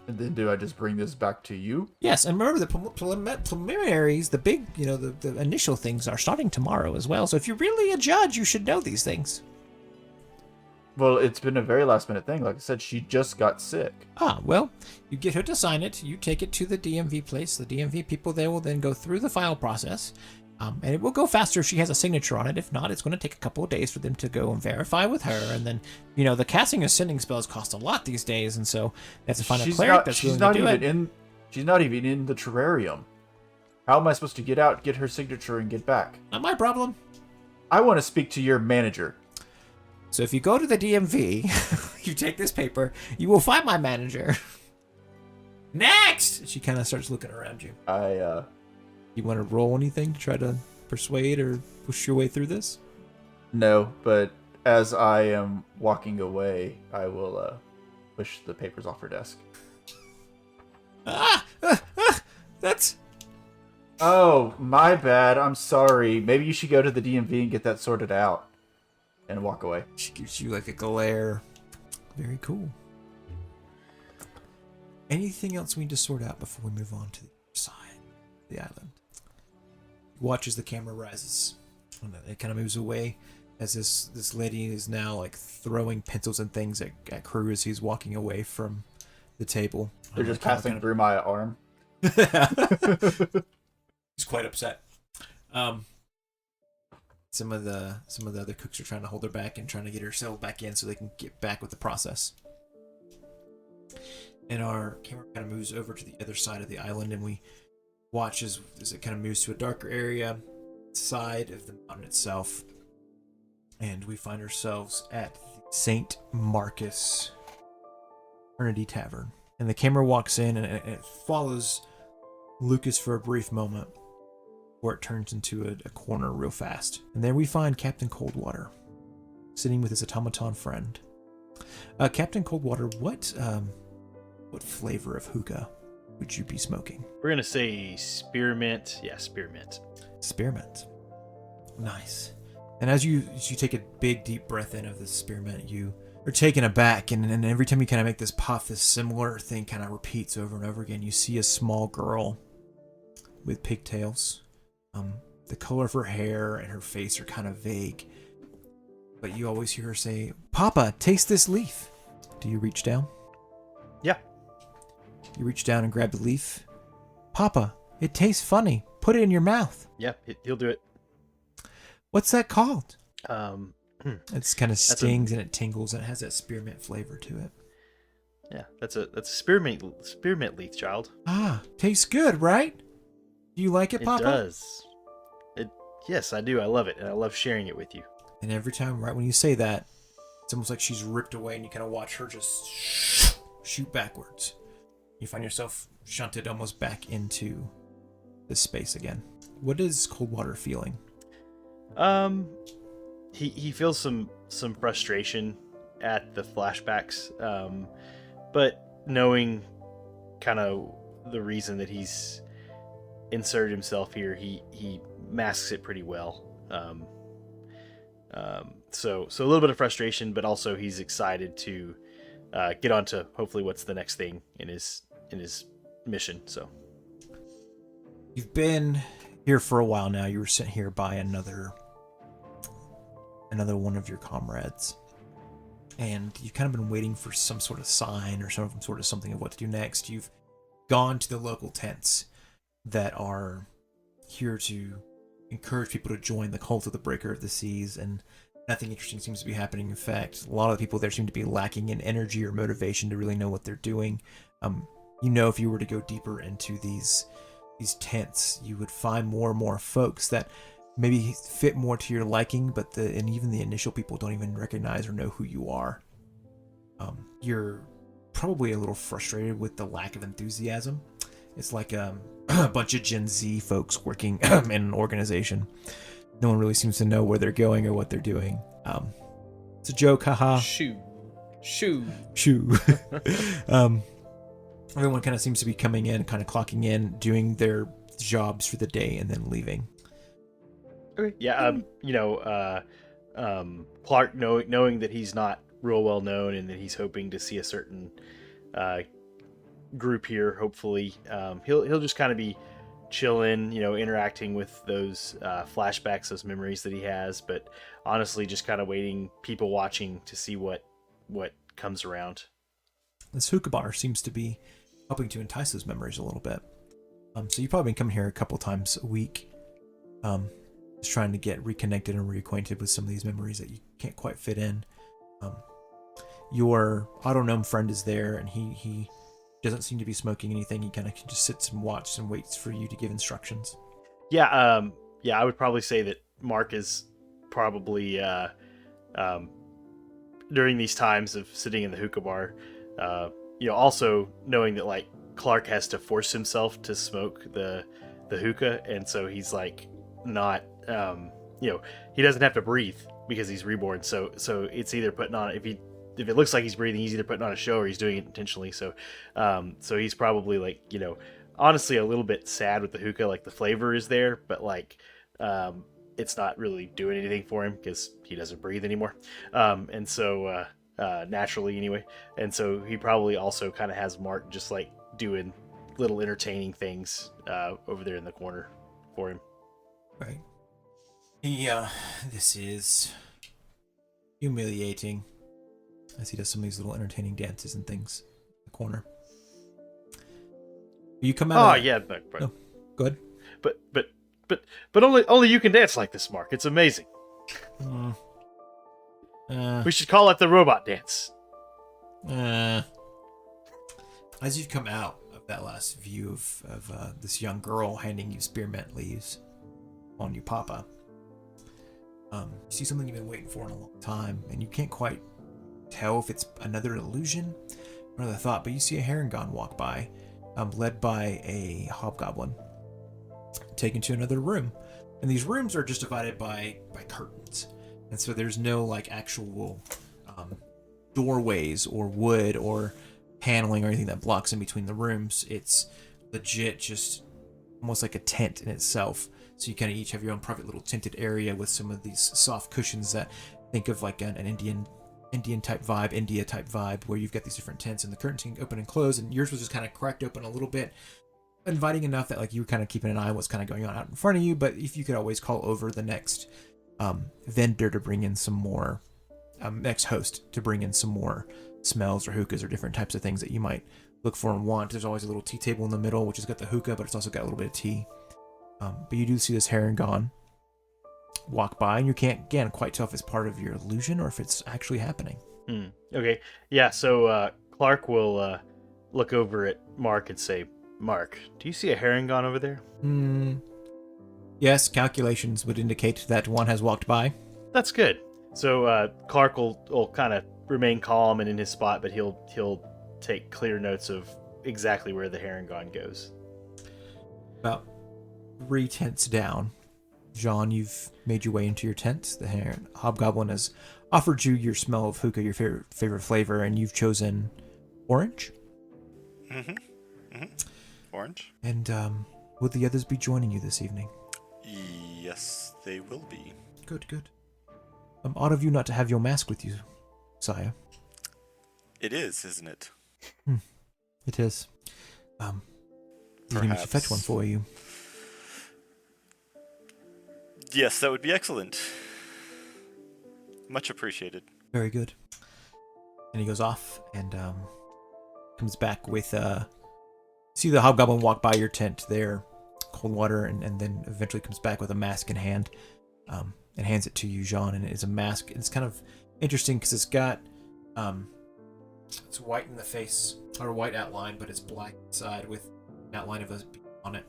And then do I just bring this back to you?
Yes, and remember the preliminaries, the big, the initial things are starting tomorrow as well. So if you're really a judge, you should know these things.
Well, it's been a very last minute thing. Like I said, she just got sick.
Well, you get her to sign it. You take it to the DMV place. The DMV people, they will then go through the file process. And it will go faster if she has a signature on it. If not, it's going to take a couple of days for them to go and verify with her. And then, the casting of sending spells cost a lot these days. And so they have to find a cleric that's willing to do it.
She's not even in the terrarium. How am I supposed to get out, get her signature, and get back?
Not my problem.
I want to speak to your manager.
So if you go to the DMV, you take this paper, you will find my manager. Next! She kind of starts looking around you. You want to roll anything to try to persuade or push your way through this?
No, but as I am walking away, I will push the papers off her desk.
That's...
Oh, my bad. I'm sorry. Maybe you should go to the DMV and get that sorted out. And walk away.
She gives you like a glare. Very cool. Anything else we need to sort out before we move on to the other side of the island? Watch as the camera rises. And it kind of moves away as this lady is now like throwing pencils and things at Crew as he's walking away from the table.
They're just passing through my arm.
He's quite upset. Some of the other cooks are trying to hold her back and trying to get her settled back in so they can get back with the process. And our camera kind of moves over to the other side of the island, and we watch as it kind of moves to a darker area side of the mountain itself. And we find ourselves at the St. Marcus Trinity Tavern. And the camera walks in and it follows Lucas for a brief moment, where it turns into a corner real fast. And there we find Captain Coldwater, sitting with his automaton friend. Captain Coldwater, what flavor of hookah would you be smoking?
We're gonna say spearmint. Yeah, spearmint.
Spearmint. Nice. And as you take a big deep breath in of the spearmint, you are taken aback, and every time you kind of make this puff, this similar thing kind of repeats over and over again. You see a small girl with pigtails. The color of her hair and her face are kind of vague, but you always hear her say, "Papa, taste this leaf." Do you reach down?
Yeah.
You reach down and grab the leaf. "Papa, it tastes funny. Put it in your mouth."
Yeah, he'll do it.
"What's that called?"
It's
kind of stings and it tingles and it has that spearmint flavor to it.
Yeah, that's a spearmint leaf, child.
Ah, tastes good, right? Do you like it, Papa?
It does. Yes, I do. I love it, and I love sharing it with you.
And every time, right when you say that, it's almost like she's ripped away, and you kind of watch her just shoot backwards. You find yourself shunted almost back into this space again. What is Coldwater feeling?
He feels some frustration at the flashbacks, but knowing kind of the reason that he's inserted himself here, he masks it pretty well. So a little bit of frustration, but also he's excited to get on to hopefully what's the next thing in his mission. So
You've been here for a while now. You were sent here by another one of your comrades, and you've kind of been waiting for some sort of sign or some sort of something of what to do next. You've gone to the local tents that are here to encourage people to join the cult of the Breaker of the Seas, and nothing interesting seems to be happening. In fact, a lot of the people there seem to be lacking in energy or motivation to really know what they're doing. If you were to go deeper into these tents, you would find more and more folks that maybe fit more to your liking, but even the initial people don't even recognize or know who you are. You're probably a little frustrated with the lack of enthusiasm. It's like a bunch of Gen Z folks working in an organization. No one really seems to know where they're going or what they're doing. It's a joke, haha.
Shoo.
Everyone kind of seems to be coming in, kind of clocking in, doing their jobs for the day, and then leaving.
okay, yeah, Clark knowing that he's not real well known and that he's hoping to see a certain group here, hopefully, he'll just kind of be chilling, interacting with those flashbacks, those memories that he has, but honestly just kind of waiting, people watching to see what comes around.
This hookah bar seems to be helping to entice those memories a little bit. So you've probably been coming here a couple times a week, just trying to get reconnected and reacquainted with some of these memories that you can't quite fit in. Your auto-gnome friend is there, and he doesn't seem to be smoking anything. He kind of just sits and watches and waits for you to give instructions.
Yeah, I would probably say that Mark is probably during these times of sitting in the hookah bar, also knowing that like Clark has to force himself to smoke the hookah, and so he's like not, he doesn't have to breathe because he's reborn. So it's either putting on, if it looks like he's breathing, he's either putting on a show or he's doing it intentionally. So he's probably like, honestly a little bit sad with the hookah. Like the flavor is there, but like it's not really doing anything for him because he doesn't breathe anymore. And so naturally anyway. And so he probably also kind of has Mark just like doing little entertaining things over there in the corner for him.
Right. This is humiliating, as he does some of these little entertaining dances and things in the corner. You come out.
Oh yeah, but
no, go ahead.
But only you can dance like this, Mark. It's amazing. We should call it the robot dance.
As you've come out of that last view of this young girl handing you spearmint leaves on you, Papa, you see something you've been waiting for in a long time, and you can't quite tell if it's another illusion or another thought, but you see a Harengon walk by, led by a hobgoblin, taken to another room. And these rooms are just divided by curtains, and so there's no like actual doorways or wood or paneling or anything that blocks in between the rooms. It's legit just almost like a tent in itself. So you kind of each have your own private little tented area with some of these soft cushions that think of like an Indian type vibe, India type vibe, where you've got these different tents and the curtains can open and close, and yours was just kind of cracked open a little bit, inviting enough that like you were kind of keeping an eye on what's kind of going on out in front of you. But if you could always call over the next vendor to bring in some more, next host to bring in some more smells or hookahs or different types of things that you might look for and want. There's always a little tea table in the middle, which has got the hookah, but it's also got a little bit of tea. But you do see this Harengon walk by, and you can't, again, quite tell if it's part of your illusion or if it's actually happening.
Okay. Yeah, so Clark will look over at Mark and say, Mark, do you see a Harengon over there?
Yes, calculations would indicate that one has walked by.
That's good. So Clark will kind of remain calm and in his spot, but he'll take clear notes of exactly where the Harengon goes.
About 3 tents down, Jean, you've made your way into your tent. The hobgoblin has offered you your smell of hookah, your favorite flavor, and you've chosen orange.
Orange?
And will the others be joining you this evening?
Yes, they will be.
Good. Odd of you not to have your mask with you, sire.
It is, isn't it?
It is. Do you need me to fetch one for you?
Yes, that would be excellent. Much appreciated.
Very good. And he goes off and comes back with see the hobgoblin walk by your tent there, cold water, and then eventually comes back with a mask in hand, and hands it to you, Jean. And it's a mask. It's kind of interesting because it's got it's white in the face, or white outline, but it's black inside with an outline of a bead on it.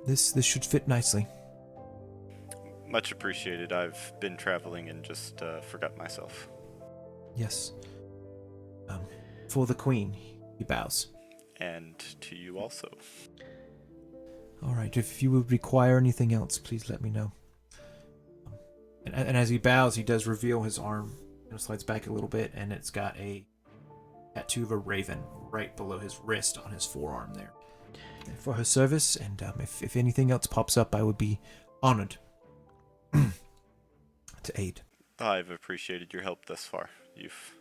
This should fit nicely.
Much appreciated. I've been traveling and just forgot myself.
Yes. For the queen, he bows.
And to you also.
All right. If you would require anything else, please let me know. And as he bows, he does reveal his arm. Slides back a little bit, and it's got a tattoo of a raven right below his wrist on his forearm there. And for her service, and if anything else pops up, I would be honored to aid.
I've appreciated your help thus far. You've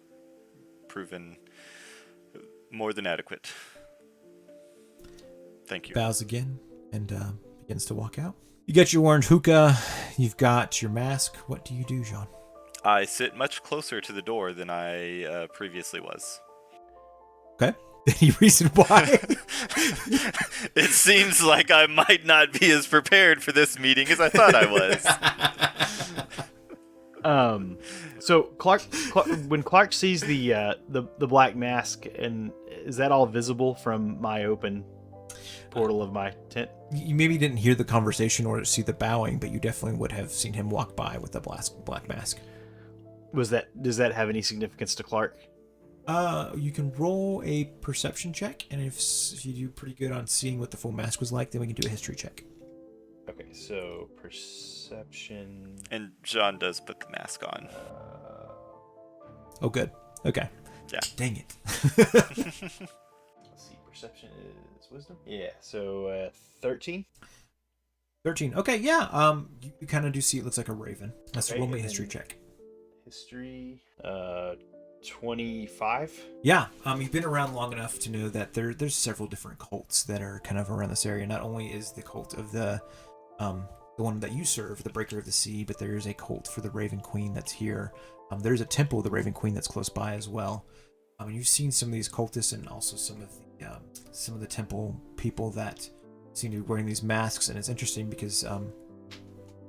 proven more than adequate. Thank you.
Bows again and begins to walk out. You get your orange hookah. You've got your mask. What do you do, Jean?
I sit much closer to the door than I previously was.
Okay. Any reason why?
It seems like I might not be as prepared for this meeting as I thought I was.
So Clark, when Clark sees the black mask, and is that all visible from my open portal of my tent?
You maybe didn't hear the conversation or see the bowing, but you definitely would have seen him walk by with the black mask.
Does that have any significance to Clark?
You can roll a perception check, and if you do pretty good on seeing what the full mask was like, then we can do a history check.
Okay, so perception.
And Jean does put the mask on.
Oh, good. Okay.
Yeah.
Dang it.
Let's see, perception is wisdom? Yeah, so 13?
13. Okay, yeah. You kind of do see it looks like a raven. Let's
Okay,
roll me a
and
history
then-
check.
History, 25?
Yeah, you've been around long enough to know that there's several different cults that are kind of around this area. Not only is the cult of the one that you serve, the Breaker of the Sea, but there's a cult for the Raven Queen that's here. There's a temple of the Raven Queen that's close by as well. You've seen some of these cultists and also some of the temple people that seem to be wearing these masks, and it's interesting because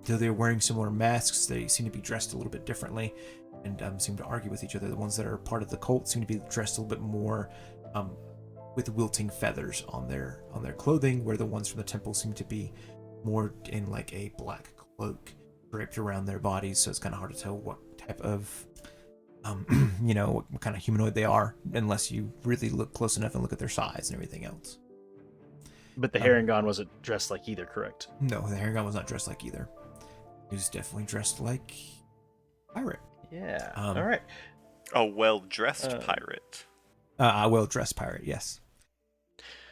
though they're wearing similar masks, they seem to be dressed a little bit differently and seem to argue with each other. The ones that are part of the cult seem to be dressed a little bit more with wilting feathers on their clothing, where the ones from the temple seem to be more in like a black cloak draped around their bodies. So it's kind of hard to tell what type of what kind of humanoid they are unless you really look close enough and look at their size and everything else.
But the Harengon wasn't dressed like either, correct?
No, the Harengon was not dressed like either. He was definitely dressed like a pirate.
Yeah.
All
right.
A well-dressed pirate.
A well-dressed pirate, yes.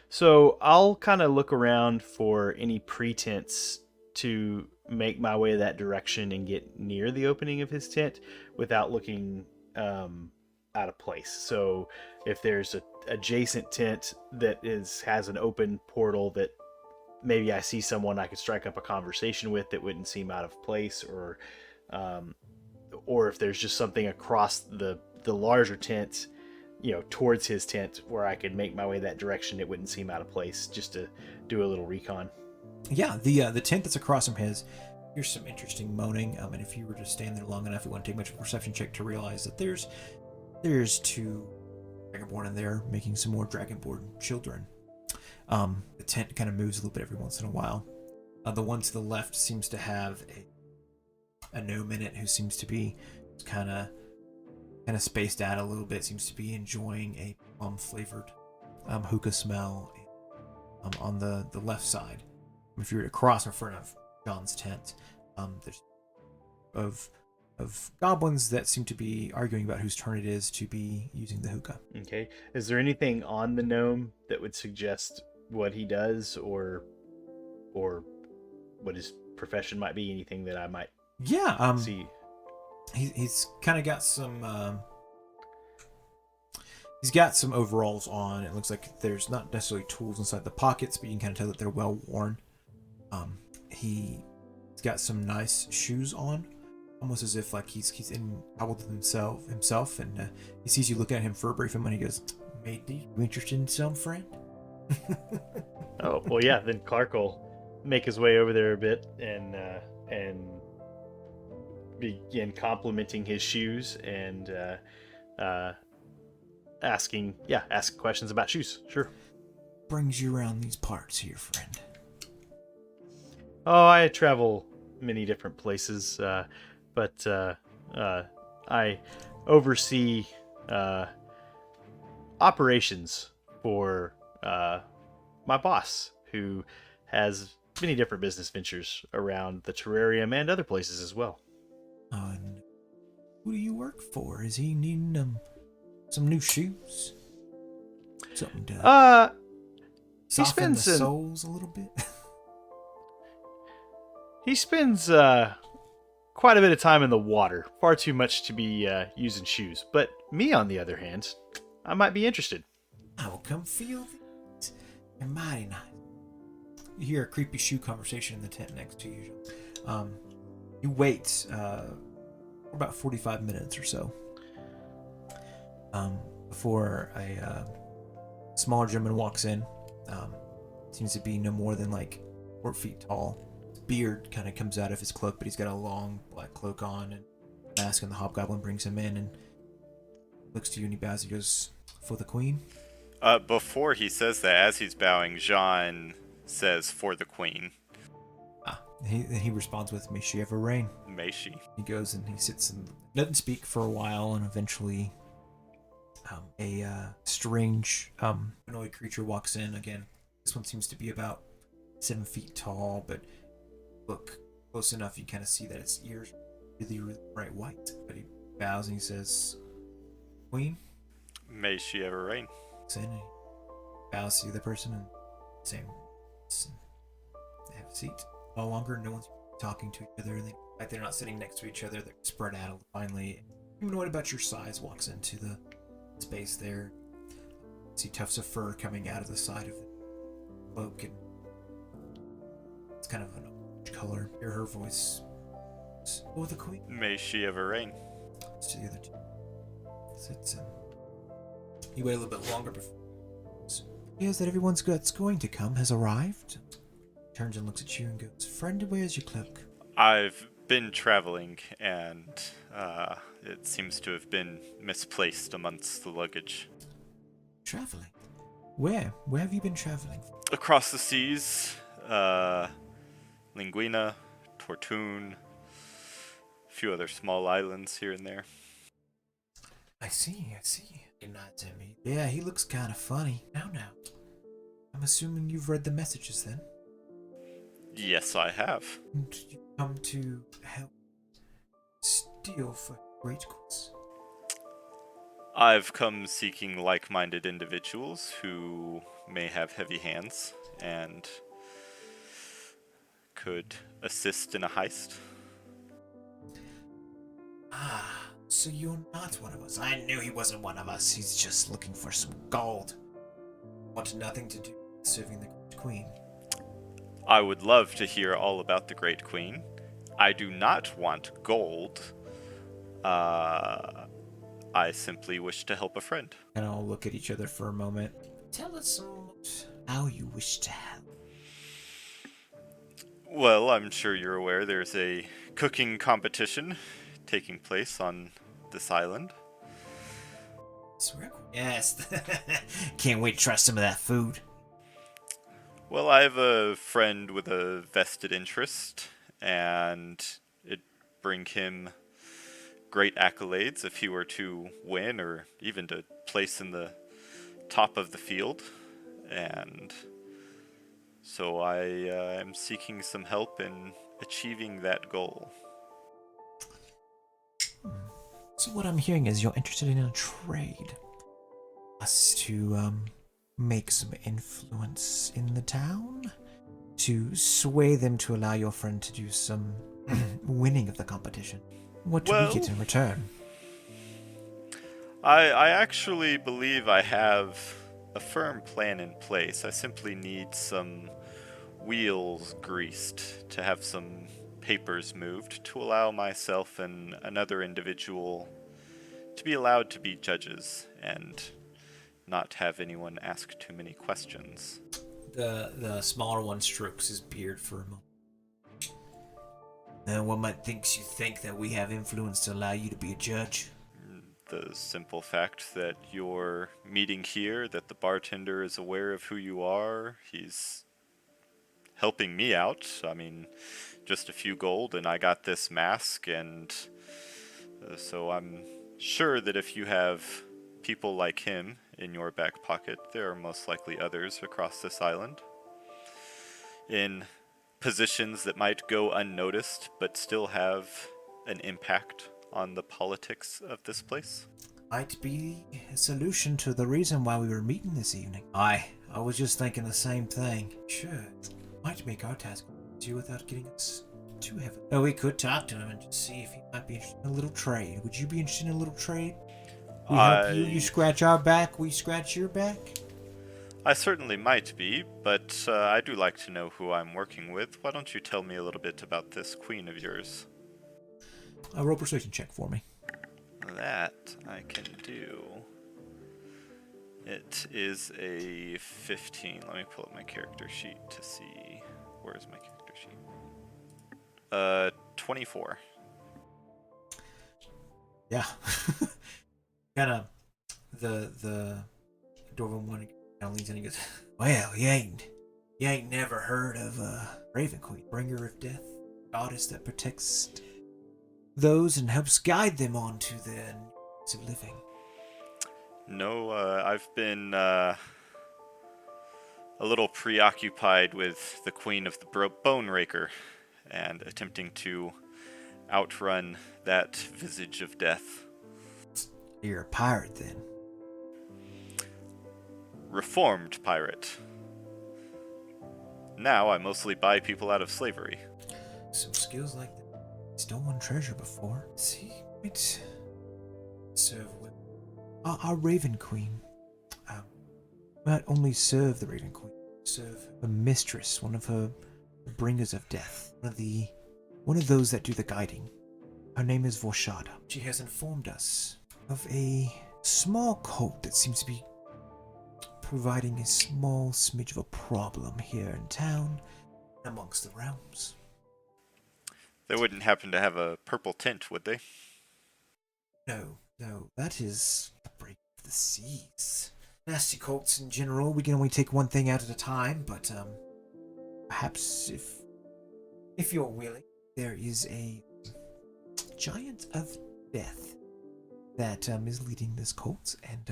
So I'll kind of look around for any pretense to make my way that direction and get near the opening of his tent without looking out of place. So if there's a adjacent tent that has an open portal that maybe I see someone I could strike up a conversation with that wouldn't seem out of place, or if there's just something across the larger tent, towards his tent where I could make my way that direction, it wouldn't seem out of place, just to do a little recon.
Yeah, the tent that's across from his, here's some interesting moaning. And if you were to stand there long enough, it wouldn't take much of a perception check to realize that there's two Dragonborn in there making some more Dragonborn children. The tent kind of moves a little bit every once in a while. The one to the left seems to have a gnome in it who seems to be kind of spaced out a little bit. Seems to be enjoying a plum flavored hookah smell on the left side. If you were to cross in front of John's tent, there's of goblins that seem to be arguing about whose turn it is to be using the hookah.
Okay. Is there anything on the gnome that would suggest what he does or what his profession might be? Anything that I might see?
He's kind of got some he's got some overalls on. It looks like there's not necessarily tools inside the pockets, but you can kind of tell that they're well worn. He's got some nice shoes on, almost as if like he's in trouble with himself, and he sees you looking at him for a brief moment. He goes, "Matey, you interested in some friend?"
Oh well, yeah. Then Clark will make his way over there a bit and begin complimenting his shoes and ask questions about shoes. Sure.
Brings you around these parts here, friend?
Oh, I travel many different places, but I oversee operations for my boss, who has many different business ventures around the terrarium and other places as well.
And who do you work for? Is he needing some new shoes? Something to soften the soles a little bit?
He spends quite a bit of time in the water, far too much to be using shoes. But me, on the other hand, I might be interested.
I will come feel these. They're mighty nice. You hear a creepy shoe conversation in the tent next to you. You wait for about 45 minutes or so before a smaller gentleman walks in. Seems to be no more than like 4 feet tall. Beard kind of comes out of his cloak, but he's got a long black cloak on and mask, and the hobgoblin brings him in and looks to you and he bows. He goes, "For the queen?"
Before he says that, as he's bowing, Jean says, "For the queen."
He responds with, "May she ever reign."
May she.
He goes and he sits and doesn't speak for a while, and eventually a strange humanoid creature walks in again. This one seems to be about 7 feet tall, but look close enough, you kind of see that its ears are really, really bright white. But he bows and he says, "Queen?"
May she ever reign.
And he bows to the person and same. They have a seat. No longer, no one's talking to each other. They're not sitting next to each other. They're spread out. Finally, humanoid about your size walks into the space there. You see tufts of fur coming out of the side of the cloak, and it's kind of an orange color. Hear her voice. "Oh, the queen."
May she ever reign.
It's to the other two. Sits in. You wait a little bit longer before. Hears that everyone's that's going to come has arrived. Turns and looks at you and goes, "Friend, where's your cloak?"
I've been traveling, and it seems to have been misplaced amongst the luggage.
Traveling? Where? Where have you been traveling?
Across the seas, Linguina, Tortoon, a few other small islands here and there.
I see. Recognize him. Yeah, he looks kind of funny. Now. I'm assuming you've read the messages then?
Yes, I have.
And you come to help steal for great cause?
I've come seeking like-minded individuals who may have heavy hands and could assist in a heist.
So you're not one of us. I knew he wasn't one of us. He's just looking for some gold. Want nothing to do with serving the Great Queen.
I would love to hear all about the Great Queen. I do not want gold. I simply wish to help a friend.
And I'll look at each other for a moment. Tell us how you wish to help.
Well, I'm sure you're aware there's a cooking competition taking place on this island.
Yes. Can't wait to try some of that food.
Well, I have a friend with a vested interest, and it'd bring him great accolades if he were to win or even to place in the top of the field. And so I am seeking some help in achieving that goal.
So what I'm hearing is you're interested in a trade. Us to make some influence in the town? To sway them to allow your friend to do some winning of the competition? What do we get in return?
I actually believe I have a firm plan in place. I simply need some wheels greased to have some papers moved to allow myself and another individual to be allowed to be judges and not have anyone ask too many questions.
The smaller one strokes his beard for a moment. What might you think that we have influence to allow you to be a judge?
The simple fact that you're meeting here, that the bartender is aware of who you are, he's helping me out. I mean, just a few gold and I got this mask, and so I'm sure that if you have people like him in your back pocket, there are most likely others across this island in positions that might go unnoticed but still have an impact on the politics of this place.
Might be a solution to the reason why we were meeting this evening. I was just thinking the same thing. Sure, might make our task easier without getting us too heavy. Oh, we could talk to him and just see if he might be interested in a little trade. Would you be interested in a little trade? We help you, you scratch our back, we scratch your back?
I certainly might be, but I do like to know who I'm working with. Why don't you tell me a little bit about this queen of yours?
Roll persuasion check for me.
That I can do. It is a 15. Let me pull up my character sheet to see. Where is my character sheet? 24.
Yeah. Kind of the dwarven one kind of leans in and goes, well, you ain't never heard of Raven Queen, bringer of death, goddess that protects those and helps guide them on to their ways of living.
No, I've been a little preoccupied with the Queen of the Bone Raker and attempting to outrun that visage of death.
You're a pirate then?
Reformed pirate. Now I mostly buy people out of slavery.
Some skills like that. Stolen treasure before. See, might serve well. Our Raven Queen not only serve the Raven Queen, serve a mistress, one of her bringers of death, one of those that do the guiding. Her name is Vorshada. She has informed us of a small cult that seems to be providing a small smidge of a problem here in town amongst the realms.
They wouldn't happen to have a purple tint, would they?
No, that is the break of the seas. Nasty cults in general, we can only take one thing out at a time, but perhaps if you're willing, there is a giant of death that is leading this cult, and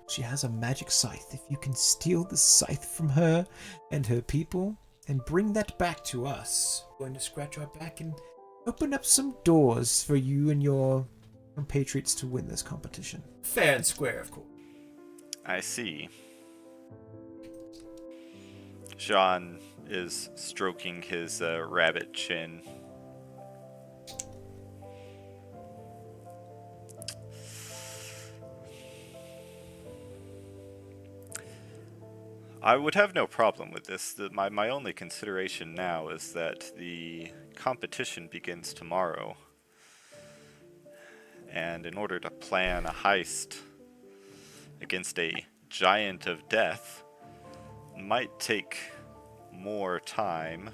she has a magic scythe. If you can steal the scythe from her and her people and bring that back to us, we're going to scratch our back and open up some doors for you and your compatriots to win this competition. Fair and square, of course.
I see. Jean is stroking his rabbit chin. I would have no problem with this. My only consideration now is that the competition begins tomorrow. And in order to plan a heist against a giant of death might take more time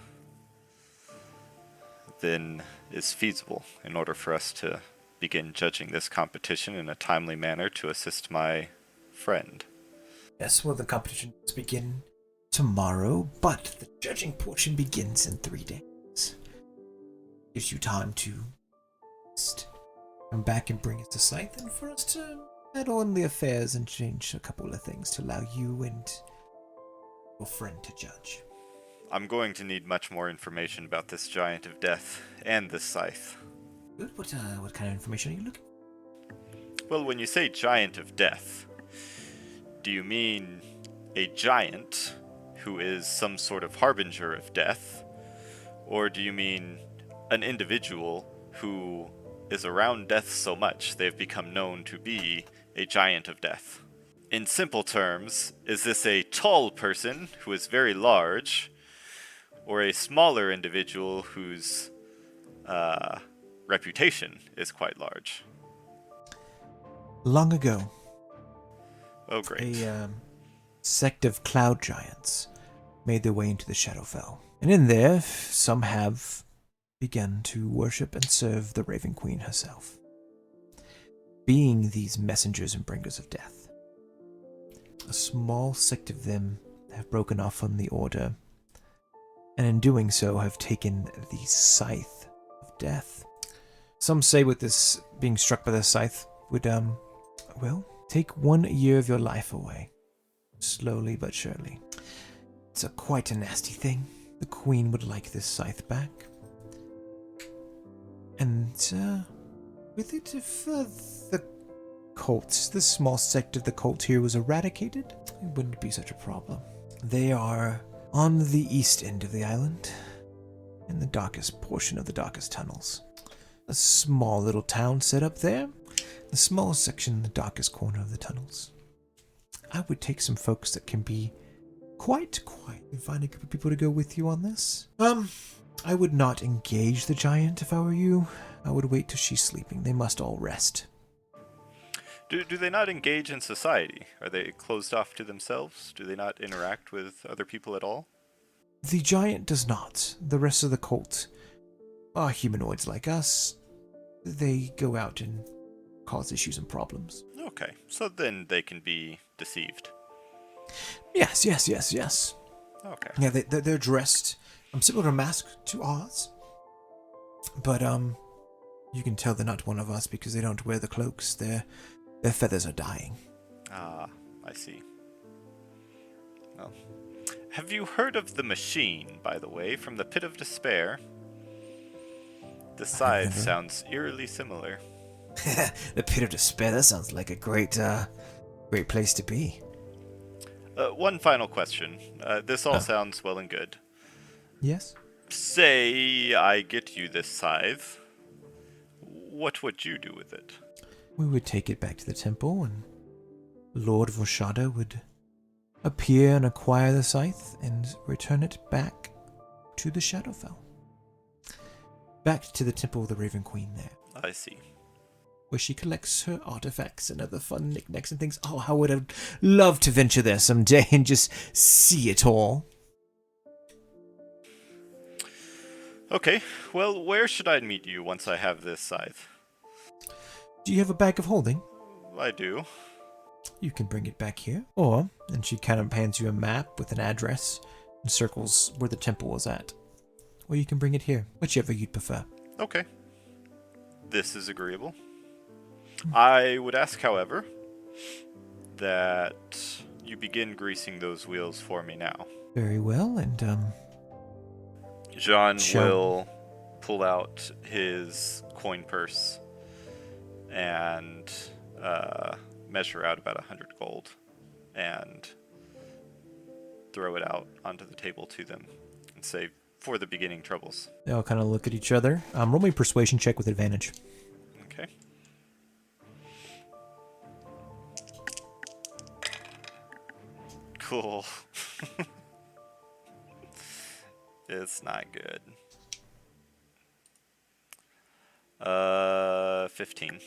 than is feasible in order for us to begin judging this competition in a timely manner to assist my friend.
Yes, well, the competition does begin tomorrow, but the judging portion begins in 3 days. Gives you time to just come back and bring us to Scythe, and for us to meddle in the affairs and change a couple of things to allow you and your friend to judge.
I'm going to need much more information about this Giant of Death and this Scythe.
Good. What kind of information are you looking for?
Well, when you say Giant of Death, do you mean a giant who is some sort of harbinger of death? Or do you mean an individual who is around death so much they've become known to be a Giant of Death? In simple terms, is this a tall person who is very large, or a smaller individual whose reputation is quite large?
Long ago,
Oh, great.
a sect of cloud giants made their way into the Shadowfell. And in there, some have begun to worship and serve the Raven Queen herself, being these messengers and bringers of death. A small sect of them have broken off from the Order, and in doing so have taken the Scythe of Death. Some say with this being struck by the Scythe would, take 1 year of your life away. Slowly but surely. It's quite a nasty thing. The Queen would like this Scythe back. And, with it, if the cult, this small sect of the cult here was eradicated, it wouldn't be such a problem. They are on the east end of the island, in the darkest portion of the darkest tunnels. A small little town set up there, the smallest section in the darkest corner of the tunnels. I would take some folks that can be quite quiet and find a group of people to go with you on this. I would not engage the giant if I were you. I would wait till she's sleeping. They must all rest.
Do they not engage in society? Are they closed off to themselves? Do they not interact with other people at all?
The giant does not. The rest of the cult are humanoids like us. They go out and cause issues and problems.
Okay, so then they can be deceived.
Yes.
Okay.
Yeah, they're dressed similar to mask to ours. But, you can tell they're not one of us because they don't wear the cloaks. Their feathers are dying.
Ah, I see. Well, have you heard of the machine, by the way, from the Pit of Despair? The scythe sounds eerily similar.
The Pit of Despair, that sounds like a great place to be.
One final question. This all sounds well and good.
Yes?
Say I get you this scythe. What would you do with it?
We would take it back to the temple, and Lord Voshada would appear and acquire the scythe and return it back to the Shadowfell. Back to the Temple of the Raven Queen there,
I see.
where she collects her artifacts and other fun knickknacks and things. Oh, how would I love to venture there someday and just see it all.
Okay, well, where should I meet you once I have this scythe?
Do you have a bag of holding?
I do.
You can bring it back here. Or, and she kind of hands you a map with an address and circles where the temple was at. Or you can bring it here, whichever you'd prefer.
Okay. This is agreeable. I would ask, however, that you begin greasing those wheels for me now.
Very well, and
Jean
Sure.
will pull out his coin purse and measure out about 100 gold and throw it out onto the table to them and say, for the beginning troubles.
they all kind of look at each other. Roll me a persuasion check with advantage.
Okay. Cool. It's not good. 15.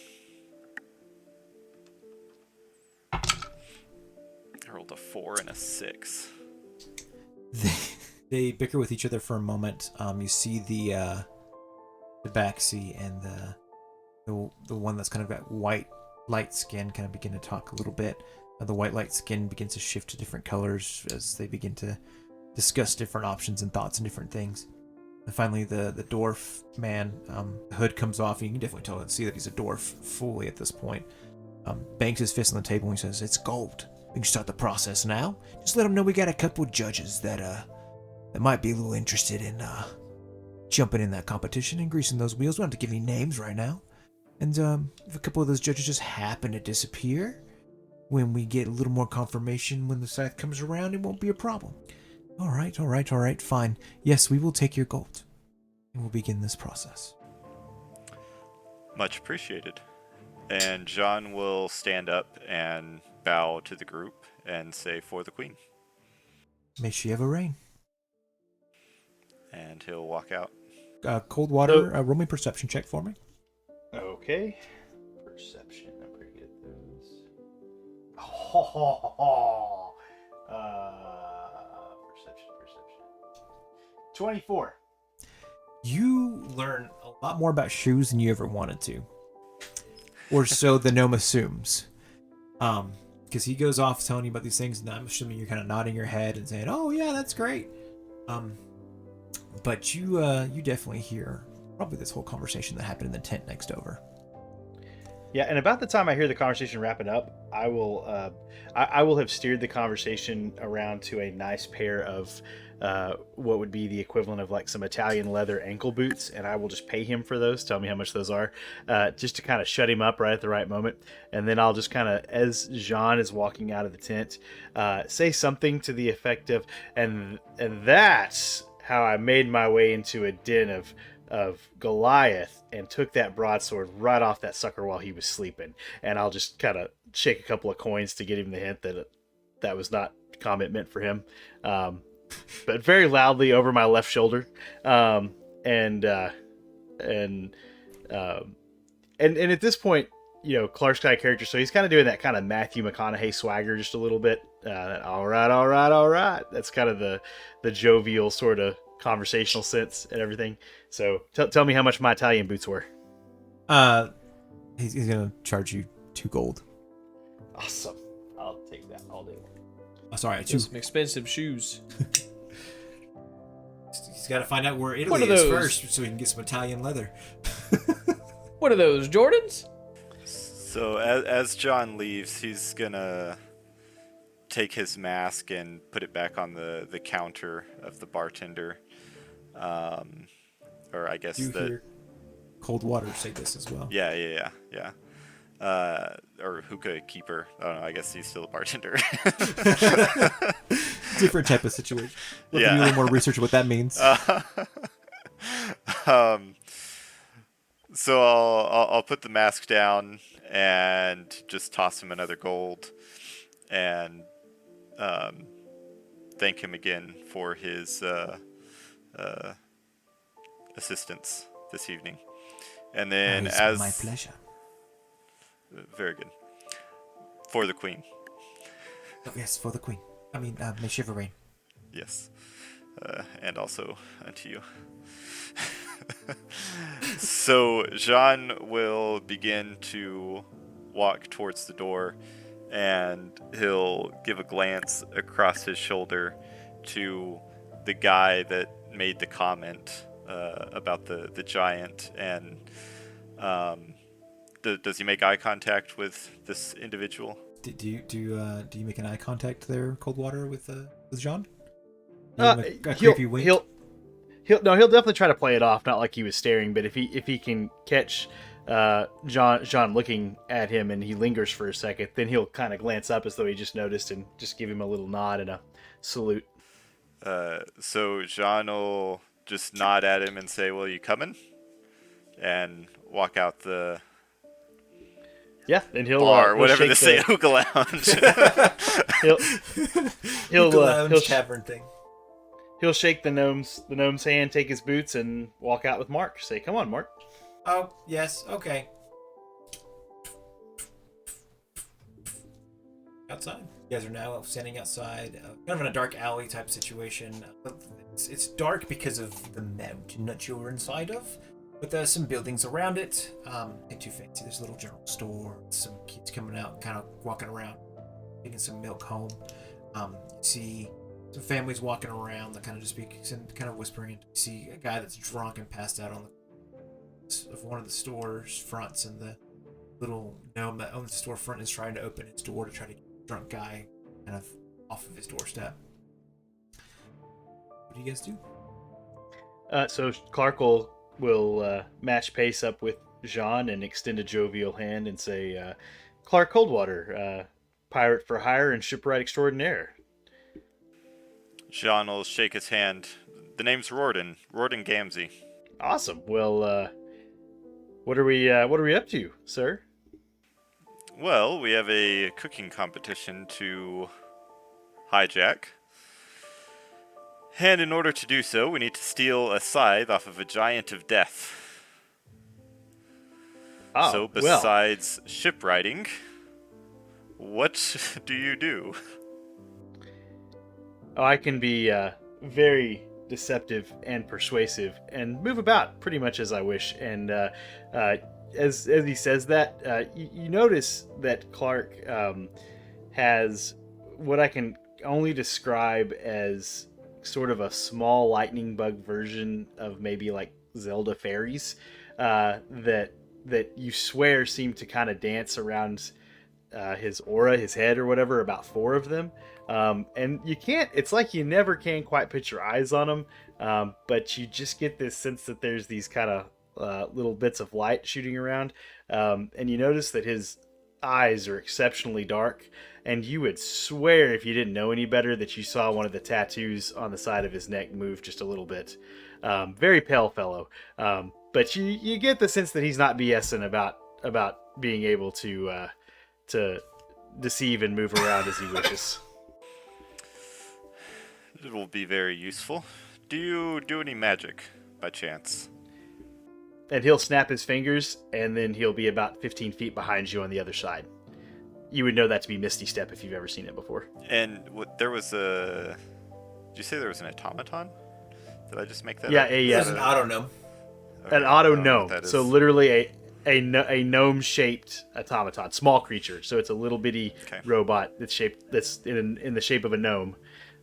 I rolled a 4 and a 6.
They bicker with each other for a moment. You see the Baxi and the one that's kind of got white light skin kind of begin to talk a little bit. The white light skin begins to shift to different colors as they begin to discuss different options and thoughts and different things. And finally, the dwarf man, the hood comes off, and you can definitely see that he's a dwarf fully at this point. Bangs his fist on the table and he says, "It's gold. We can start the process now. Just let them know we got a couple of judges that might be a little interested in jumping in that competition and greasing those wheels. We don't have to give any names right now. And if a couple of those judges just happen to disappear, when we get a little more confirmation when the scythe comes around, it won't be a problem." All right, fine. Yes, we will take your gold. And we'll begin this process.
Much appreciated. And John will stand up and bow to the group and say, "For the queen."
May she ever reign.
And he'll walk out.
Cold water, roll me perception check for me.
Okay. Perception. I'm pretty good at those. Perception. 24.
You learn a lot more about shoes than you ever wanted to. Or so the gnome assumes. Because he goes off telling you about these things, and I'm assuming you're kind of nodding your head and saying, "Oh yeah, that's great." But you definitely hear probably this whole conversation that happened in the tent next over.
Yeah, and about the time I hear the conversation wrapping up, I will have steered the conversation around to a nice pair of what would be the equivalent of like some Italian leather ankle boots, and I will just pay him for those. Tell me how much those are, just to kind of shut him up right at the right moment. And then I'll just kind of, as Jean is walking out of the tent, say something to the effect of, and that's how I made my way into a den of Goliath and took that broadsword right off that sucker while he was sleeping. And I'll just kind of shake a couple of coins to get him the hint that that was not comment meant for him. But very loudly over my left shoulder. And at this point, you know, Clark's got a character, so he's kind of doing that kind of Matthew McConaughey swagger just a little bit. All right. That's kind of the jovial sort of conversational sense and everything. So tell me how much my Italian boots were.
He's gonna charge you 2 gold.
Awesome. I'll take that all day.
Oh, sorry,
Some expensive shoes.
He's got to find out where Italy is first, so he can get some Italian leather.
What are those, Jordans?
So as John leaves, he's gonna take his mask and put it back on the counter of the bartender. Or I guess
you hear cold water say this as well.
Yeah. Or hookah keeper. I don't know. I guess he's still a bartender.
Different type of situation. We'll
Yeah.
do a little more research on what that means.
So I'll put the mask down and just toss him another gold, and thank him again for his assistance this evening. And then
It's my pleasure.
Very good. For the queen.
Oh, yes, for the queen. I mean, may she ever reign.
Yes. And also unto you. So Jean will begin to walk towards the door, and he'll give a glance across his shoulder to the guy that made the comment about the giant, and does he make eye contact with this individual?
Do you make an eye contact there, Coldwater, with Jean?
He'll definitely try to play it off, not like he was staring, but if he can catch Jean looking at him and he lingers for a second, then he'll kind of glance up as though he just noticed and just give him a little nod and a salute.
So Jean will just nod at him and say, "Well, you coming?" And walk out the
and he'll
bar,
he'll
whatever they
shake
say, hookah lounge.
he'll
tavern thing.
He'll shake the gnome's hand, take his boots, and walk out with Mark. Say, "Come on, Mark."
Oh, yes, okay. Outside. You guys are now standing outside, kind of in a dark alley type situation. It's dark because of the mountain that you're inside of, but there's some buildings around it. Ain't too fancy. There's a little general store, some kids coming out, kind of walking around. taking some milk home. You see some families walking around that kind of just speak and kind of whispering. You see a guy that's drunk and passed out on of one of the store's fronts, and the little gnome that owns the storefront is trying to open its door to try to get the drunk guy kind of off of his doorstep. What do you guys do?
So Clark will match pace up with Jean and extend a jovial hand and say, Clark Coldwater, pirate for hire and shipwright extraordinaire.
Jean will shake his hand. The name's Rorden Gamsey.
Awesome. Well, what are we up to, sir?
Well, we have a cooking competition to hijack. And in order to do so, we need to steal a scythe off of a giant of death.
Oh,
so besides shipwriting, what do you do?
Oh, I can be very deceptive and persuasive and move about pretty much as I wish. And as he says that, you notice that Clark has what I can only describe as sort of a small lightning bug version of maybe like Zelda fairies that you swear seem to kind of dance around his aura, his head or whatever, about 4 of them. And you can't, it's like you never can quite put your eyes on them, but you just get this sense that there's these kind of little bits of light shooting around. And you notice that his eyes are exceptionally dark, and you would swear, if you didn't know any better, that you saw one of the tattoos on the side of his neck move just a little bit. Very pale fellow, but you get the sense that he's not BSing about being able to deceive and move around as he wishes.
It will be very useful. Do you do any magic, by chance?
And he'll snap his fingers, and then he'll be about 15 feet behind you on the other side. You would know that to be Misty Step if you've ever seen it before.
And there was a... Did you say there was an automaton? Did I just make that
Yeah,
up?
There's an auto gnome.
Okay,
an auto
I don't know what
gnome.
that
So
is.
literally a gnome-shaped automaton, small creature. So it's a little bitty
Okay.
robot that's in the shape of a gnome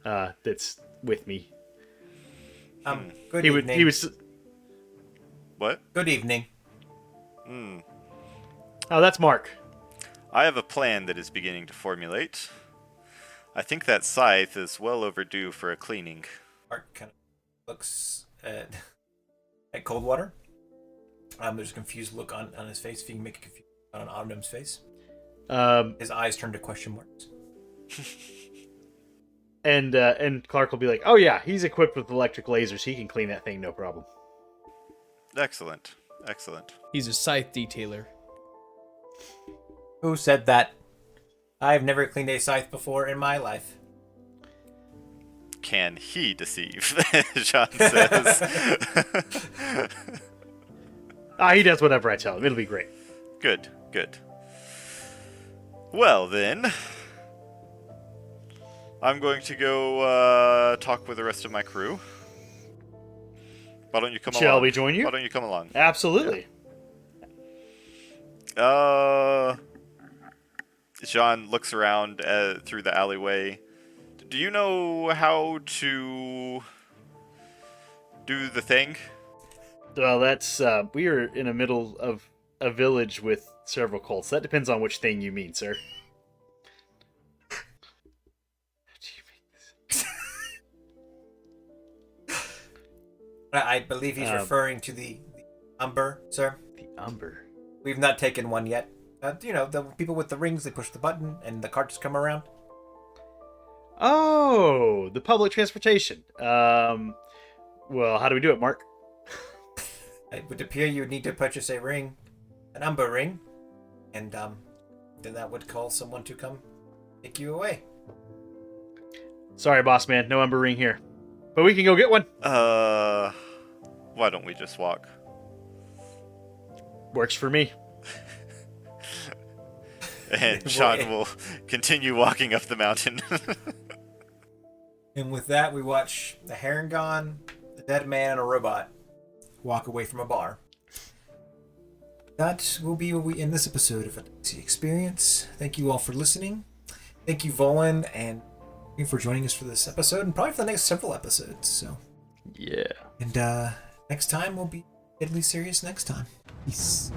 that's with me.
Good
He
evening.
was.
What?
Good evening.
Oh, that's Mark.
I have a plan that is beginning to formulate. I think that scythe is well overdue for a cleaning.
Mark kind of looks at Coldwater. There's a confused look on his face. If you can make a confused look on Autumn's face. His eyes turn to question marks.
And Clark will be like, "Oh yeah, he's equipped with electric lasers. He can clean that thing, no problem."
Excellent. Excellent.
He's a scythe detailer.
Who said that? I've never cleaned a scythe before in my life.
Can he deceive? Jean says.
He does whatever I tell him. It'll be great.
Good, good. Well then, I'm going to go talk with the rest of my crew. Why don't you come along?
Shall we join you?
Why don't you come along?
Absolutely.
Jean looks around through the alleyway. Do you know how to do the thing?
Well, that's we are in the middle of a village with several cults. That depends on which thing you mean, sir.
I believe he's referring to the Umber, sir.
The Umber.
We've not taken one yet. The people with the rings, they push the button and the carts come around.
Oh, the public transportation. Well, how do we do it, Mark?
It would appear you would need to purchase a ring, an Umber ring, and then that would call someone to come take you away.
Sorry, boss man, no Umber ring here, but we can go get one.
Why don't we just walk?
Works for me.
And Sean will continue walking up the mountain.
And with that, we watch the Harangon, the dead man, and a robot walk away from a bar. That will be where we end this episode of A Dixie Experience. Thank you all for listening. thank you, Volan, and thank you for joining us for this episode, and probably for the next several episodes. So,
Yeah.
and next time we'll be deadly serious next time. Peace.